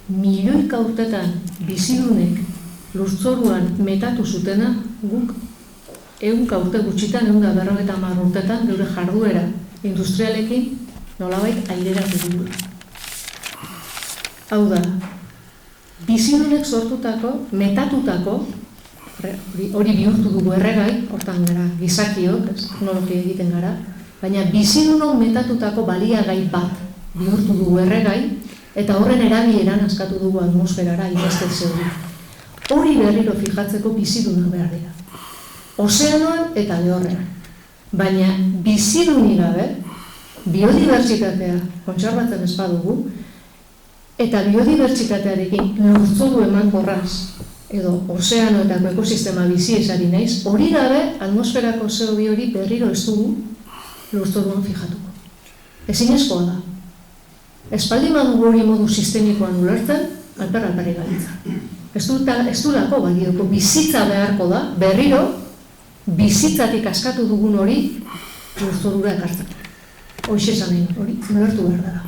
milioika urtetan bizidunek lurtzoruan metatu zutena, guk 100 urte gutxitan, 150 urtetan, geure jarduera industrialekin nolabait aireratu dugu. Hau da, bizidunek sortutako, metatutako hori bihurtu dugu erregai, hortan gara gizakiok, teknologia egiten gara, baina bizidunok metatutako baliagai bat bihurtu dugu erregai, eta horren erabileran askatu dugu atmosferara ikastetxe hori. Hori berriro fijatzeko bizidunak behar dira. Ozeanoan eta lehorrean. Baina bizidunik gabe, biodibertsitatea kontserbatzen ez badugu, eta biodibertsitatearekin lurzoru emankorraz, edo ozeanoetako ekosistema bizi esari naiz, hori gabe atmosferako CO2 hori berriro ez dugu lurzoruan fijatuko. Ezinezkoa da. Espaldin badugu hori modu sistemikoan ulertzen, alper-alperri gaitza. Ez dudako balioko bizitza beharko da, berriro, bizitzatik askatu dugun hori lurzorura ekartzen. Hoxe esan nahi, hori ulertu behar dara.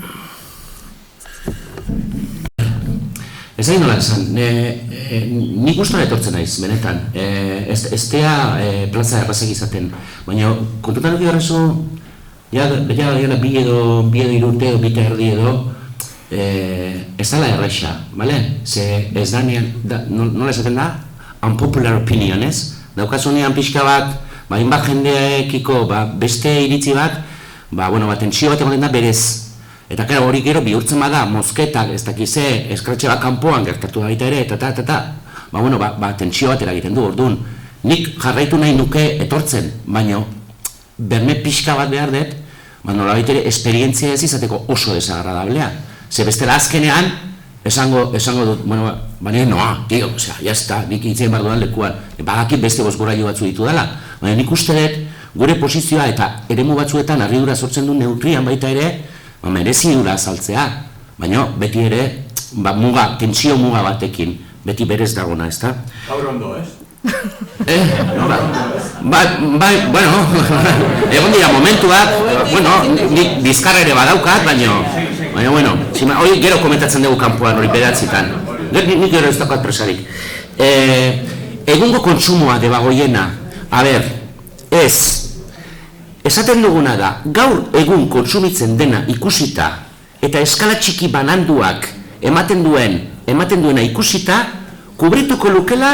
Ez da nola esan, nik gustora etortzen naiz, benetan. Ez tea plaza errazak izaten, baina kontutan dugu horrezu, ja, bi edo irurte edo bite erdi edo, ez dala erraixa, bale? Ze ez da, nola esaten da? Unpopular opinion, ez? Daukasunean pixka bat, hainbat jendeekiko beste iritzi bat, tentsio bat egoten da berez. Eta hori gero bihurtzen bada, mozketak, ez dakize, eskratxe bat kanpoan gertatu da baita ere, eta tentsio bat eragiten du, orduan. Nik jarraitu nahi nuke etortzen, baina berme pixka bat behar dut, nola baita ere, esperientzia ez izateko oso desagradablea. Ze bestela azkenean, esango dut, baina noa, tío, jazta, nik itzien behar dudan lekuan, bagakit beste bozgorailu batzu ditu dela, baina nik uste dut, gure posizioa eta eremu batzuetan harridura sortzen du neurrian baita ere, merezi dura azaltzea, baina beti ere, tentsio muga batekin, beti berez dagona, ez da? Gaur ondo, ez? Egon dira momentuak, nik bizkarra ere badaukat, baina, hori gero komentatzen dugu kanpoan hori bedatzitan. Nik gero ez dakat presarik. Egungo kontsumoa debagoiena, esaten duguna da, gaur egun kontsumitzen dena ikusita eta eskala txiki bananduak ematen duena ikusita, kubrituko lukela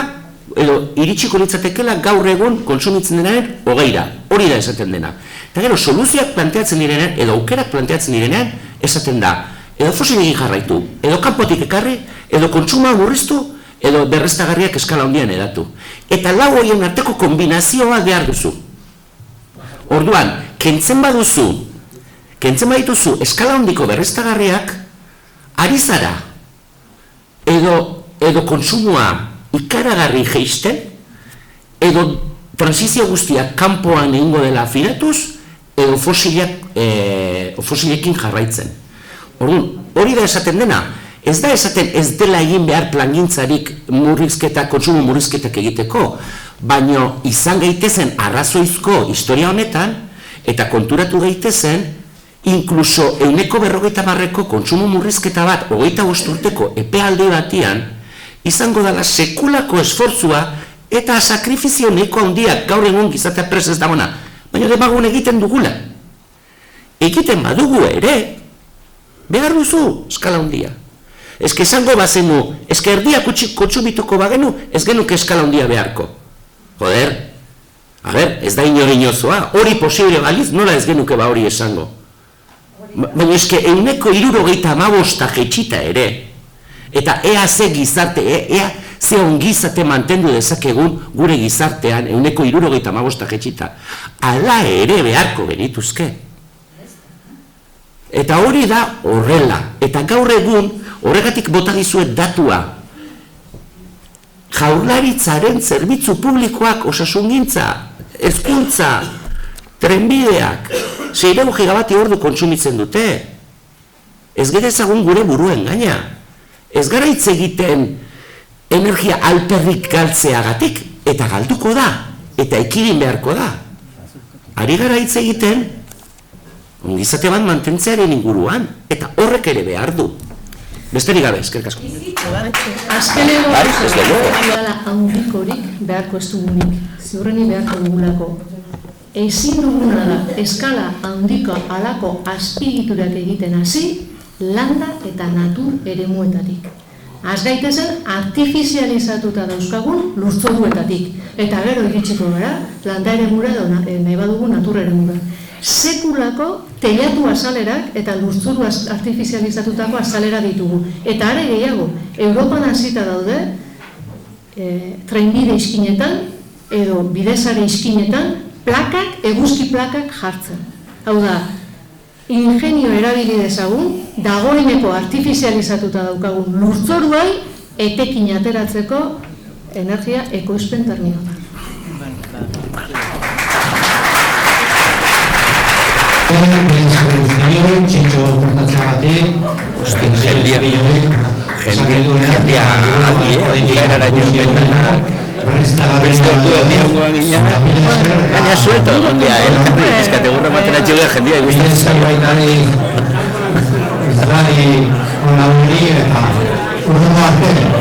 edo iritsiko litzatekela gaur egun kontsumitzen denaren 20ra. Hori da esaten dena. Eta gero, soluzioak planteatzen direnean, edo aukerak planteatzen direnean, esaten da, edo fosilekin jarraitu, edo kanpotik ekarri, edo kontsumoa murriztu, edo berreztagarriak eskala handian edatu. Eta lau horien arteko kombinazioa behar duzu. Orduan, kentzen badituzu eskala handiko berreztagarriak, ari zara, edo kontsumoa ikaragarri jeisten, edo transizio guztiak kanpoan egingo dela afiratuz, edo fosilekin jarraitzen. Orduan, hori da esaten dena, ez da esaten ez dela egin behar plangintzarik kontsumo murrizketak egiteko, baino izan gaitezen arrazoizko historia honetan, eta konturatu gaitezen, inkluso 150ko kontsumo murrizketa bat 25 urteko epealdi batian, izango dela sekulako esfortzua eta sakrifizio nahiko handiak gaur egun gizatea prest ez dagoena, baina demagun egiten dugula. Egiten badugu ere, behar duzu eskala handia. Eske esango bazenu, eske erdia kontsumituko bagenu, ez genuke eskala handia beharko. Joder, ez da inozoa, hori posible baliz, nola ez genuke hori esango. Baina eske 175 jetxita ere, eta ea ze gizarte, ea ze ongizate mantendu dezakegun gure gizartean 175 jetxita. Ala ere beharko genituzke. Eta hori da horrela, eta gaur egun horregatik bota dizuet datua. Jaurlaritzaren zerbitzu publikoak, osasungintza, hezkuntza, trenbideak, 600 gigabati ordu kontsumitzen dute. Ez gara ezagun gure buruen gaina. Ez gara hitz egiten energia alperrik galtzeagatik, eta galduko da, eta ekidin beharko da. Ari gara hitz egiten, ongizate bat mantentzearen inguruan, eta horrek ere behar du. Besterik gabe, eskerrik asko. Azkeneko handikorik beharko ez dugunik, ziurrenik beharko dugulako. Ezin duguna da, eskala handiko alako azpiegiturak egiten hasi, landa eta natur eremuetatik. Az gaitezen artifizializatuta dauzkagun lurzoruetatik. Eta gero iritsiko gara, landa eremura edo nahi badugu natura eremura. Sekulako teilatu azalerak eta lurzoru artifizializatutako azalera ditugu. Eta are gehiago, Europan hasita daude, trenbide iskinetan edo bidezare iskinetan plakak, eguzki plakak jartzen. Hau da, ingenio erabili dezagun, dagoeneko artifizializatuta daukagun lurzoruai etekin ateratzeko energia ekoizpen terminotan. Txintxo portatzea batek, jendia Baina suelto, ondia, eskate gurra matera txuga jendia ikusten. Bai, ona hori eta urrengo arte.